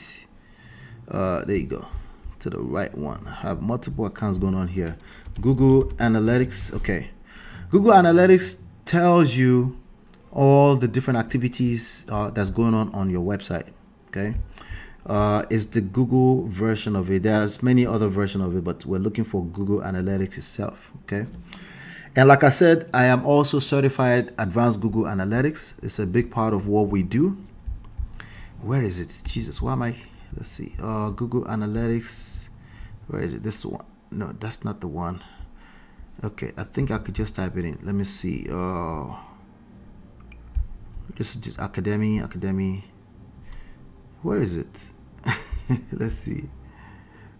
There you go, to the right one. I have multiple accounts going on here. Google Analytics. Okay, Google Analytics tells you all the different activities that's going on your website. Okay, it's the Google version of it. There's many other versions of it, but we're looking for Google Analytics itself. Okay, and like I said, I am also certified advanced Google Analytics. It's a big part of what we do. Where is it? Jesus, why am I? Let's see. Google Analytics. Where is it? This one? No, that's not the one. Okay, I think I could just type it in. Let me see. This is just Academy. Where is it? Let's see.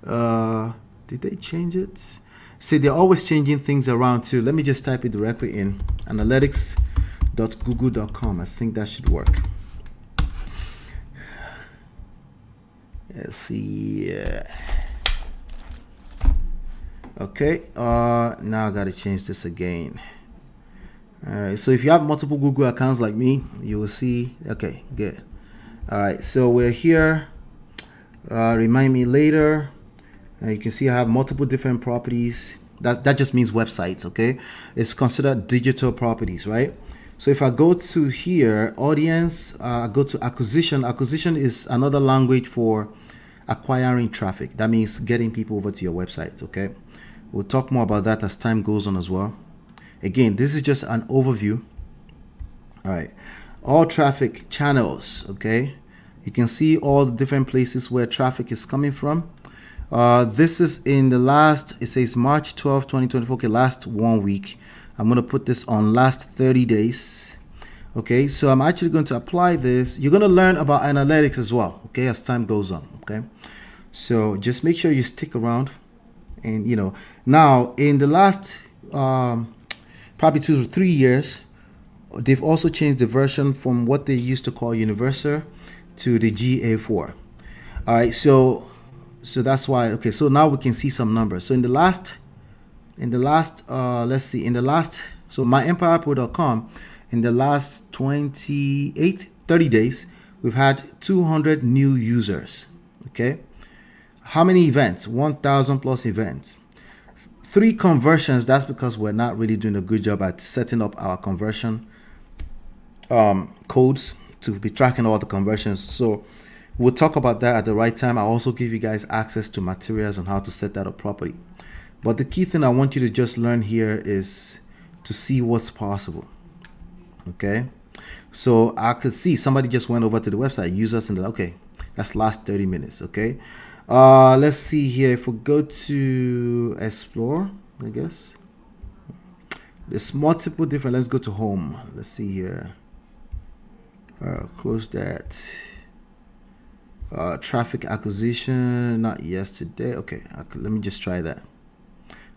Did they change it? See, they're always changing things around too. Let me just type it directly in. Analytics.google.com. I think that should work. Let's see. Okay, now I gotta change this again. All right, so if you have multiple Google accounts like me, you will see. Okay, good. All right, so we're here. Remind me later. You can see I have multiple different properties. That just means websites. Okay, it's considered digital properties, right? So if I go to here, audience, go to acquisition. Acquisition is another language for acquiring traffic. That means getting people over to your website. Okay, we'll talk more about that as time goes on as well. Again, this is just an overview. All right, all traffic channels. Okay, you can see all the different places where traffic is coming from. This is in the last, it says March 12, 2024. Okay, last 1 week. I'm going to put this on last 30 days. Okay, so I'm actually going to apply this. You're going to learn about analytics as well, okay, as time goes on. Okay, so just make sure you stick around. And now in the last probably 2 to 3 years, they've also changed the version from what they used to call Universal to the GA4. All right, so that's why. Okay, so now we can see some numbers. So in the last let's see, so myempirepro.com, in the last 30 days, we've had 200 new users. Okay, how many events? 1,000 plus events. 3 conversions. That's because we're not really doing a good job at setting up our conversion codes to be tracking all the conversions. So we'll talk about that at the right time. I'll also give you guys access to materials on how to set that up properly. But the key thing I want you to just learn here is to see what's possible. Okay, so I could see somebody just went over to the website, users in the, okay, that's last 30 minutes. Okay, let's see here. If we go to explore, I guess there's multiple different. Let's go to home. Let's see here. Close that. Traffic acquisition, not yesterday. Okay, let me just try that.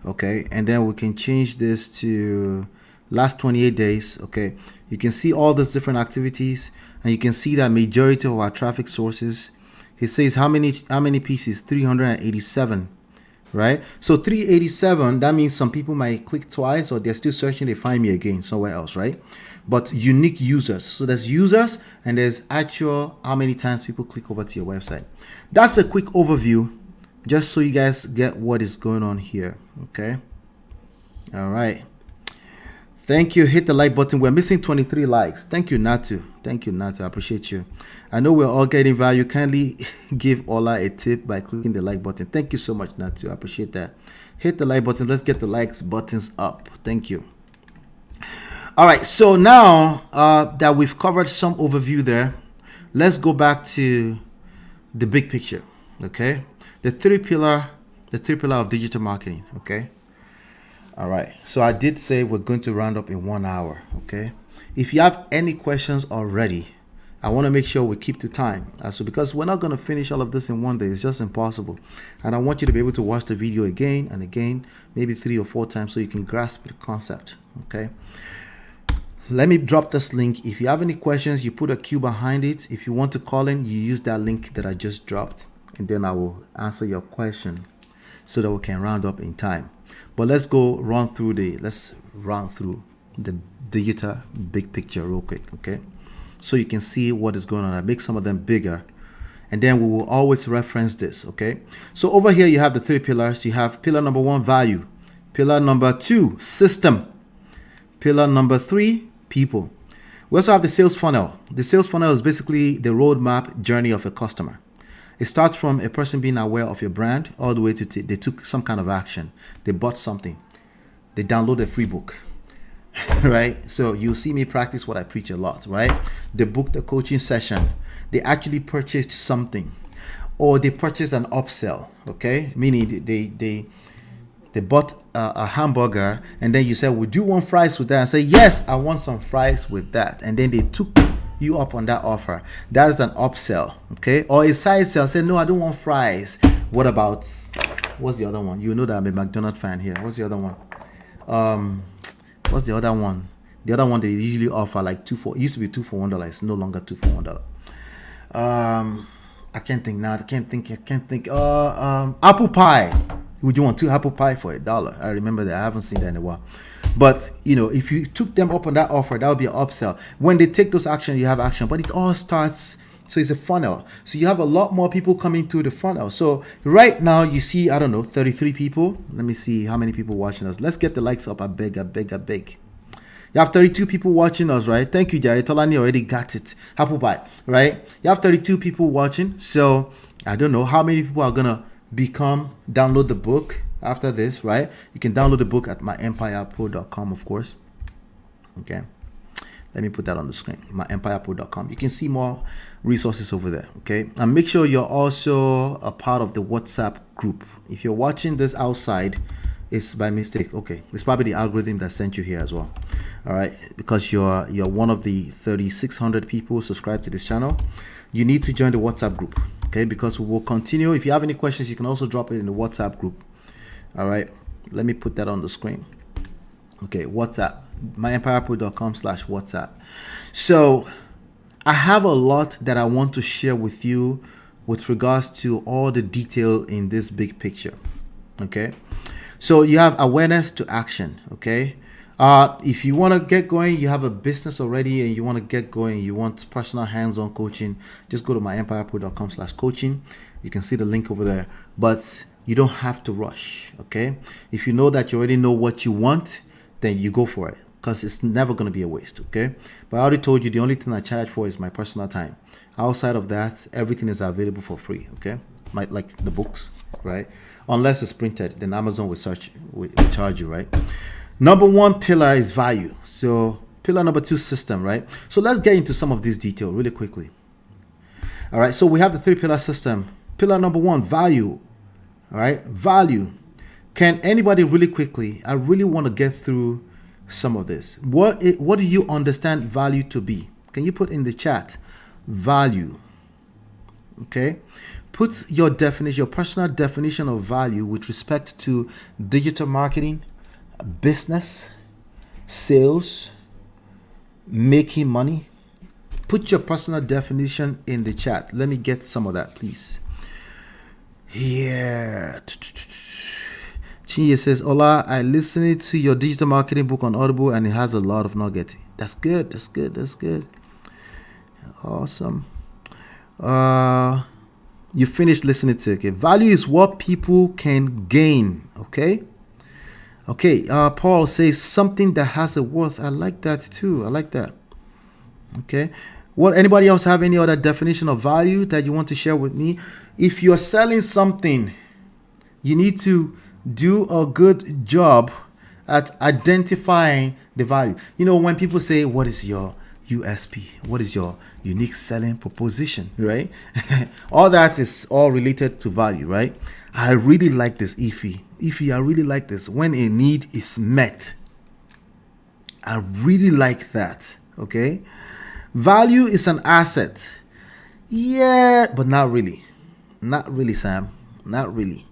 Okay, and then we can change this to last 28 days. Okay, you can see all those different activities, and you can see that majority of our traffic sources, it says how many pieces? 387, right? So 387, that means some people might click twice, or they're still searching, they find me again somewhere else, right? But unique users, so there's users and there's actual how many times people click over to your website. That's a quick overview, just so you guys get what is going on here. Okay, all right, thank you. Hit the like button. We're missing 23 likes. Thank you, Natu. I appreciate you. I know we're all getting value. Kindly give Ola a tip by clicking the like button. Thank you so much, Natu. I appreciate that. Hit the like button. Let's get the likes buttons up. Thank you. All right, so now that we've covered some overview there, let's go back to the big picture. Okay, the three pillar of digital marketing. Okay, all right, so I did say we're going to round up in 1 hour. Okay, if you have any questions already, I want to make sure we keep to time. So because we're not going to finish all of this in one day, it's just impossible. And I want you to be able to watch the video again and again, maybe 3 or 4 times, so you can grasp the concept. Okay. Let me drop this link. If you have any questions, you put a Q behind it. If you want to call in, you use that link that I just dropped, and then I will answer your question so that we can round up in time. But let's run through the digital big picture real quick, okay? So you can see what is going on. I make some of them bigger, and then we will always reference this, okay? So over here you have the 3 pillars. You have pillar number 1, value. Pillar number 2, system. Pillar number 3, people. We also have the sales funnel. The sales funnel is basically the roadmap journey of a customer. It starts from a person being aware of your brand all the way to they took some kind of action. They bought something. They download a free book, right? So you'll see me practice what I preach a lot, right? They booked a coaching session. They actually purchased something, or they purchased an upsell, okay? Meaning they bought a hamburger, and then you said, would you want fries with that? And say, yes, I want some fries with that. And then they took you up on that offer. That's an upsell, okay? Or a side sell, say, no, I don't want fries. What about, what's the other one? You know that I'm a McDonald's fan here. What's the other one? What's the other one? The other one they usually offer like it used to be 2 for $1. It's no longer 2 for $1. I can't think now. I can't think. Apple pie. Would you want 2 apple pie for $1? I remember that. I haven't seen that in a while. But, if you took them up on that offer, that would be an upsell. When they take those actions, you have action. But it all starts, so it's a funnel. So you have a lot more people coming through the funnel. So right now you see, 33 people. Let me see how many people watching us. Let's get the likes up. I beg. You have 32 people watching us, right? Thank you, Jerry. Tolani already got it. Apple pie, right? You have 32 people watching. So I don't know how many people are going to download the book after this, right? You can download the book at myempirepro.com, of course. Okay, let me put that on the screen, myempirepro.com. You can see more resources over there, okay? And make sure you're also a part of the WhatsApp group. If you're watching this outside, it's by mistake. Okay, it's probably the algorithm that sent you here as well. All right, because you're one of the 3,600 people subscribed to this channel. You need to join the WhatsApp group, okay? Because we will continue. If you have any questions, you can also drop it in the WhatsApp group. All right, let me put that on the screen. Okay, WhatsApp, myempirepro.com/WhatsApp. So I have a lot that I want to share with you with regards to all the detail in this big picture. Okay, so you have awareness to action. Okay, if you want to get going, you have a business already and you want to get going, you want personal hands-on coaching, just go to myempirepro.com/coaching. You can see the link over there, but you don't have to rush. Okay, if you know that you already know what you want, then you go for it, because it's never going to be a waste. Okay, but I already told you the only thing I charge for is my personal time. Outside of that, everything is available for free. Okay, like the books, right? Unless it's printed, then Amazon will charge you, right? Number 1 pillar is value. So pillar number 2, system, right? So let's get into some of this detail really quickly. All right, so we have the 3-pillar system. Pillar number 1, value. All right, value. Can anybody really quickly, I really want to get through some of this. What do you understand value to be? Can you put in the chat value? Okay, put your definition, your personal definition of value with respect to digital marketing, business, sales, making money. Put your personal definition in the chat. Let me get some of that, please. Yeah. Chinye says, Ola, I listened to your digital marketing book on Audible and it has a lot of nuggets. That's good. That's good. Awesome. You finished listening to it. Okay. Value is what people can gain. Okay. Paul says something that has a worth. I like that too. I like that. Okay. Anybody else have any other definition of value that you want to share with me? If you're selling something, you need to do a good job at identifying the value. When people say, what is your USP? What is your unique selling proposition, right? All that is all related to value, right? I really like this, Ify, I really like this. When a need is met. I really like that, okay? Value is an asset. Yeah, but not really. Not really, Sam. Not really.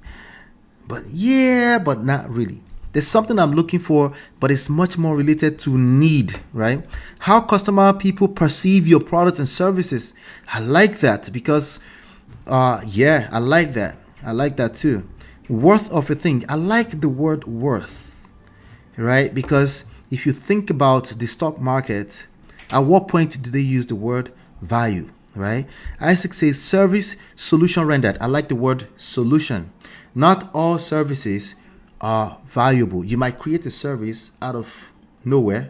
But yeah, but not really. There's something I'm looking for, but it's much more related to need, right? How people perceive your products and services. I like that because, yeah, I like that. I like that too. Worth of a thing. I like the word worth, right? Because if you think about the stock market, at what point do they use the word value, right? Isaac says service solution rendered. I like the word solution. Not all services are valuable. You might create a service out of nowhere,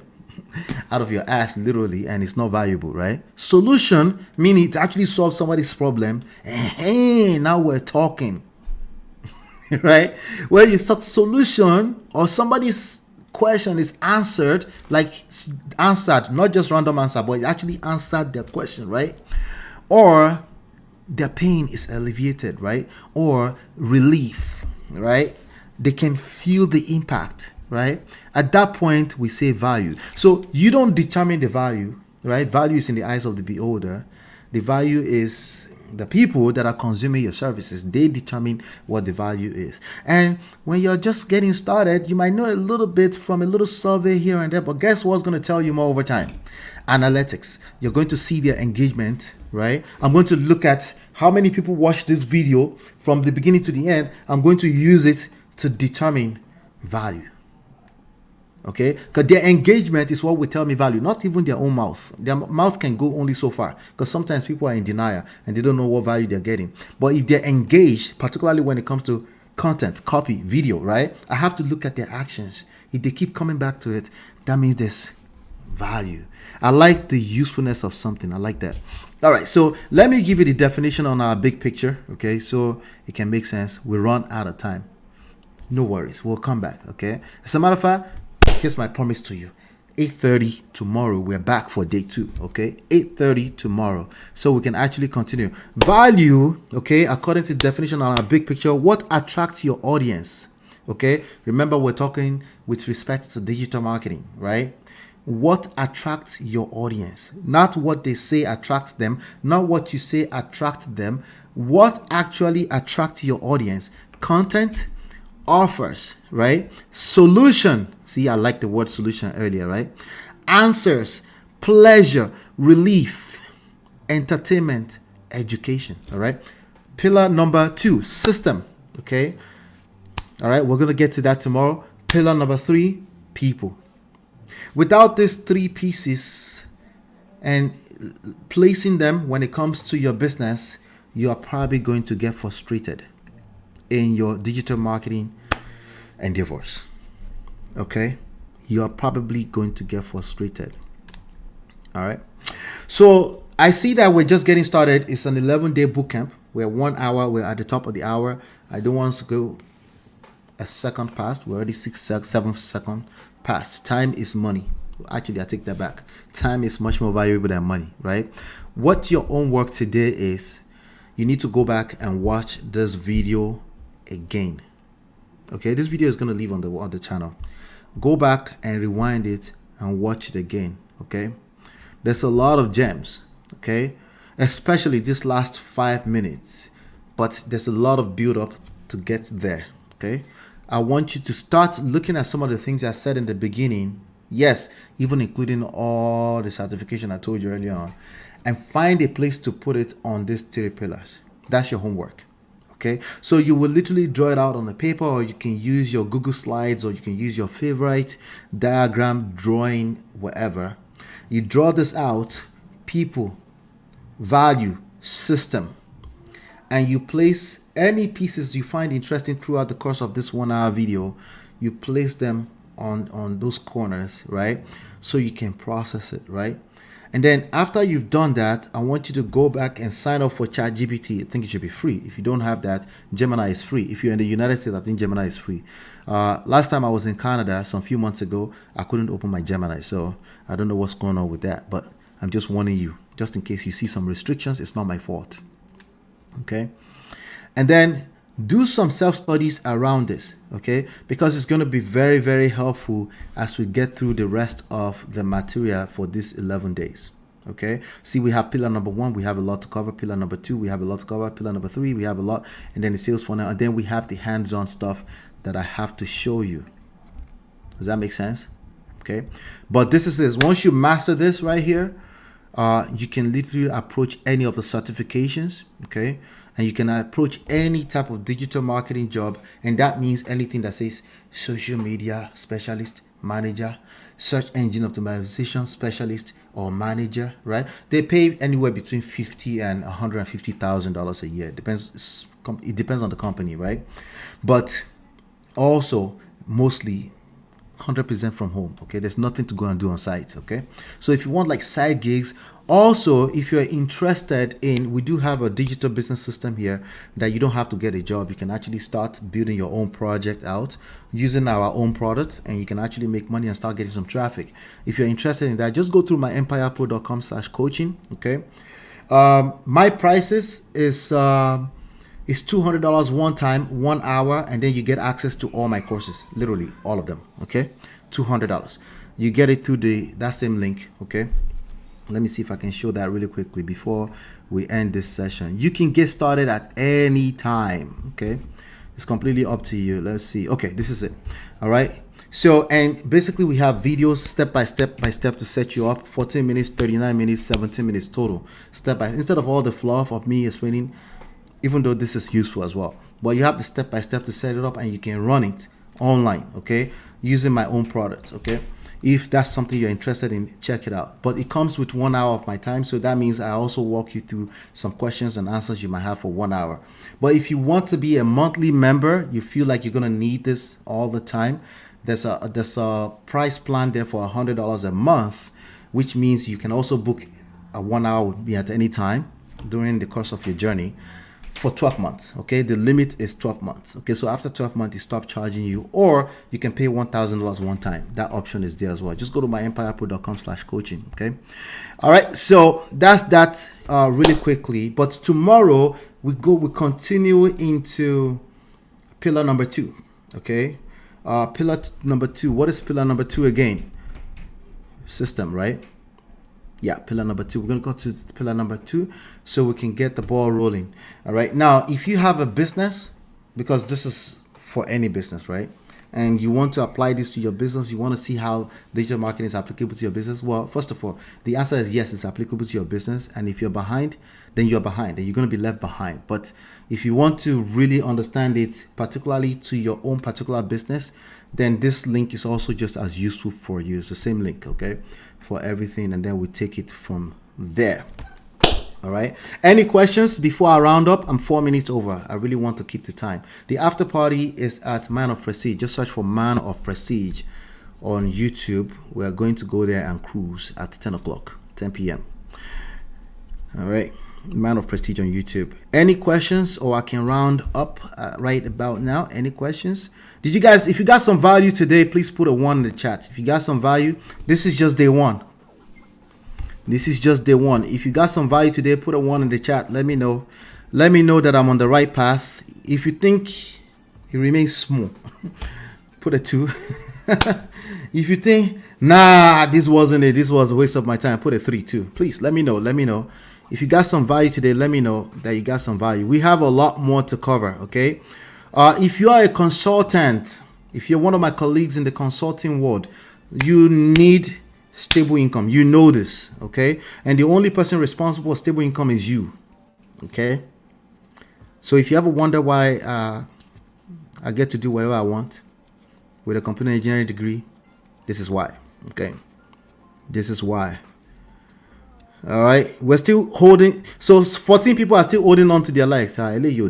out of your ass, literally, and it's not valuable, right? Solution, meaning it actually solves somebody's problem. And hey, now we're talking, right? Where you start solution or somebody's question is answered, like answered, not just random answer, but it actually answered their question, right? Or their pain is alleviated, right? Or relief, right? They can feel the impact, right? At that point, we say value. So you don't determine the value, right? Value is in the eyes of the beholder. The value is the people that are consuming your services. They determine what the value is. And when you're just getting started, you might know a little bit from a little survey here and there, but guess what's going to tell you more over time? Analytics. You're going to see their engagement, right? I'm going to look at how many people watch this video from the beginning to the end. I'm going to use it to determine value. Okay, because their engagement is what will tell me value, not even their own mouth. Their mouth can go only so far, because sometimes people are in denial and they don't know what value they're getting. But if they're engaged, particularly when it comes to content, copy, video, right? I have to look at their actions. If they keep coming back to it, that means there's value. I like the usefulness of something. I like that. All right, so let me give you the definition on our big picture, okay, so it can make sense. We run out of time. No worries, we'll come back, okay? As a matter of fact, here's my promise to you. 8:30 tomorrow, we're back for day 2, okay? 8:30 tomorrow, so we can actually continue. Value, okay, according to the definition on our big picture, what attracts your audience, okay? Remember, we're talking with respect to digital marketing, right? What attracts your audience? Not what they say attracts them, not what you say attracts them. What actually attracts your audience? Content, offers, right? Solution. See, I like the word solution earlier, right? Answers, pleasure, relief, entertainment, education. All right. Pillar number 2, system. Okay. All right. We're going to get to that tomorrow. Pillar number 3, people. Without these 3 pieces and placing them when it comes to your business, you are probably going to get frustrated in your digital marketing endeavors. Okay, you are probably going to get frustrated. All right, so I see that we're just getting started. It's an 11-day bootcamp. We're 1 hour, we're at the top of the hour. I don't want us to go a second past. We're already 7 seconds past. Time is money. Actually, I take that back. Time is much more valuable than money, right? What your own work today is, you need to go back and watch this video again. Okay, this video is going to leave on the channel. Go back and rewind it and watch it again. Okay, there's a lot of gems, okay, especially this last 5 minutes, but there's a lot of build up to get there. Okay, I want you to start looking at some of the things I said in the beginning, yes, even including all the certification I told you earlier on, and find a place to put it on these 3 pillars. That's your homework. Okay, so you will literally draw it out on the paper, or you can use your Google Slides, or you can use your favorite diagram, drawing, whatever. You draw this out: people, value, system, and you place any pieces you find interesting throughout the course of this 1 hour video. You place them on those corners, right? So you can process it, right? And then after you've done that, I want you to go back and sign up for ChatGPT. I think it should be free. If you don't have that, Gemini is free. If you're in the United States, I think Gemini is free. Last time I was in Canada, some few months ago, I couldn't open my Gemini. So I don't know what's going on with that. But I'm just warning you, just in case you see some restrictions, it's not my fault. Okay? And then do some self-studies around this, okay? Because it's going to be very, very helpful as we get through the rest of the material for these 11 days, Okay, see, we have pillar number 1, we have a lot to cover. Pillar number 2, we have a lot to cover. Pillar number 3, we have a lot. And then the sales funnel, and then we have the hands-on stuff that I have to show you. Does that make sense? Okay, but this is this. Once you master this right here, you can literally approach any of the certifications. Okay, and you can approach any type of digital marketing job, and that means anything that says social media specialist, manager, search engine optimization specialist, or manager, right? They pay anywhere between $50,000 and $150,000 a year. It depends on the company, right? But also mostly 100% from home. Okay, there's nothing to go and do on site. Okay, so if you want like side gigs, also if you're interested in, we do have a digital business system here that you don't have to get a job. You can actually start building your own project out using our own products, and you can actually make money and start getting some traffic. If you're interested in that, just go through my empirepro.com/coaching. Okay, my prices is $200 one time, 1 hour, and then you get access to all my courses, literally all of them. Okay, $200. You get it through that same link. Okay, let me see if I can show that really quickly before we end this session. You can get started at any time. Okay, it's completely up to you. Let's see. Okay, this is it. All right. So, and basically we have videos step by step to set you up. 14 minutes, 39 minutes, 17 minutes total. Step by, instead of all the fluff of me explaining, even though this is useful as well, but you have the step by step to set it up, and you can run it online, okay, using my own products. Okay, if that's something you're interested in, check it out. But it comes with 1 hour of my time, so that means I also walk you through some questions and answers you might have for 1 hour. But if you want to be a monthly member, you feel like you're gonna need this all the time, there's a price plan there for $100 a month, which means you can also book a 1 hour with me at any time during the course of your journey for 12 months. Okay, the limit is 12 months. Okay, so after 12 months, they stop charging you, or you can pay $1,000 one time. That option is there as well. Just go to my empirepro.com/coaching. Okay, all right, so that's that really quickly. But tomorrow we continue into pillar number 2. Okay, pillar number 2. What is pillar number 2 again? System, right? Yeah, pillar number 2. We're going to go to pillar number 2 so we can get the ball rolling. All right. Now, if you have a business, because this is for any business, right? And you want to apply this to your business, you want to see how digital marketing is applicable to your business. Well, first of all, the answer is yes, it's applicable to your business. And if you're behind, then you're behind, and you're going to be left behind. But if you want to really understand it, particularly to your own particular business, then this link is also just as useful for you. It's the same link, okay, for everything, and then we take it from there. All right, any questions before I round up? I'm 4 minutes over. I really want to keep the time. The after party is at Man of Prestige. Just search for Man of Prestige on YouTube. We're going to go there and cruise at 10 o'clock, 10 p.m. All right, Man of Prestige on YouTube. Any questions, or I can round up right about now? Any questions? Did you guys, if you got some value today, please put a 1 in the chat. If you got some value, this is just day 1. This is just day 1. If you got some value today, put a 1 in the chat. Let me know. Let me know that I'm on the right path. If you think it remains small, put a 2. If you think, nah, this wasn't it, this was a waste of my time, put a 3 too. Please let me know. Let me know. If you got some value today, let me know that you got some value. We have a lot more to cover, okay? If you are a consultant, if you're one of my colleagues in the consulting world, you need stable income. You know this, okay? And the only person responsible for stable income is you, okay? So if you ever wonder why I get to do whatever I want with a computer engineering degree, this is why, okay? This is why. All right, we're still holding. So 14 people are still holding on to their likes. Give me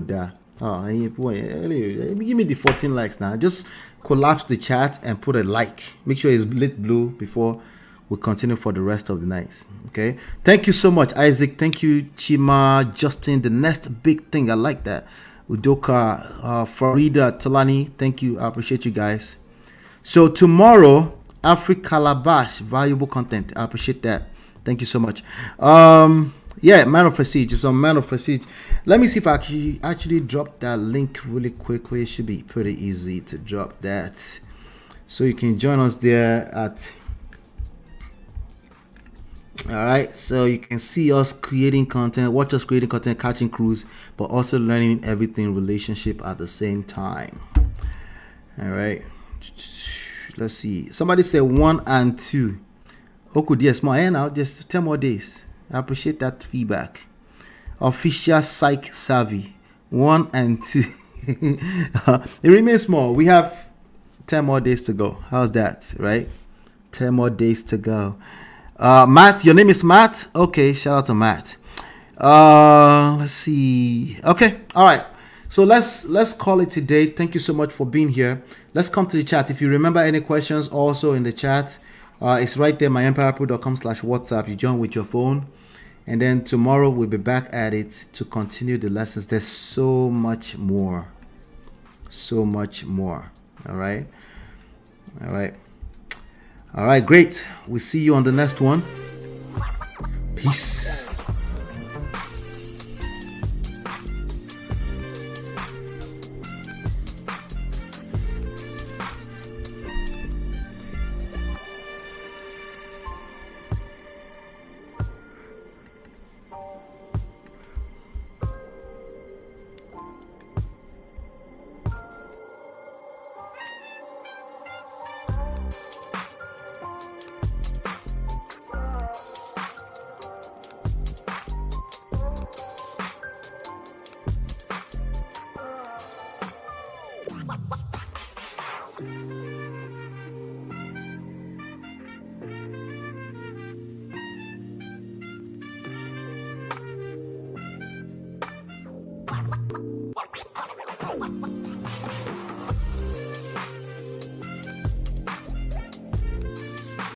the 14 likes now. Just collapse the chat and put a like. Make sure it's lit blue before we continue for the rest of the night. Okay. Thank you so much, Isaac. Thank you, Chima, Justin. The next big thing. I like that. Udoka, Farida, Talani. Thank you. I appreciate you guys. So tomorrow, Africa Calabash, valuable content. I appreciate that. Thank you so much. Yeah, Man of Prestige. It's on Man of Prestige. Let me see if I actually drop that link really quickly. It should be pretty easy to drop that. So you can join us there at All right, so you can see us creating content, watch us creating content, catching crews, but also learning everything relationship at the same time. All right, let's see. Somebody said 1 and 2. Okay, yes, more. And now just 10 more days. I appreciate that feedback. Official psych savvy 1 and 2. It remains small. We have 10 more days to go. How's that, right? 10 more days to go. Matt, your name is Matt? Okay, shout out to Matt. Let's see. Okay, all right. So let's call it today. Thank you so much for being here. Let's come to the chat. If you remember any questions, also in the chat, it's right there, myempirepro.com/WhatsApp. You join with your phone. And then tomorrow we'll be back at it to continue the lessons. There's so much more. So much more. All right. All right. All right, great. We'll see you on the next one. Peace.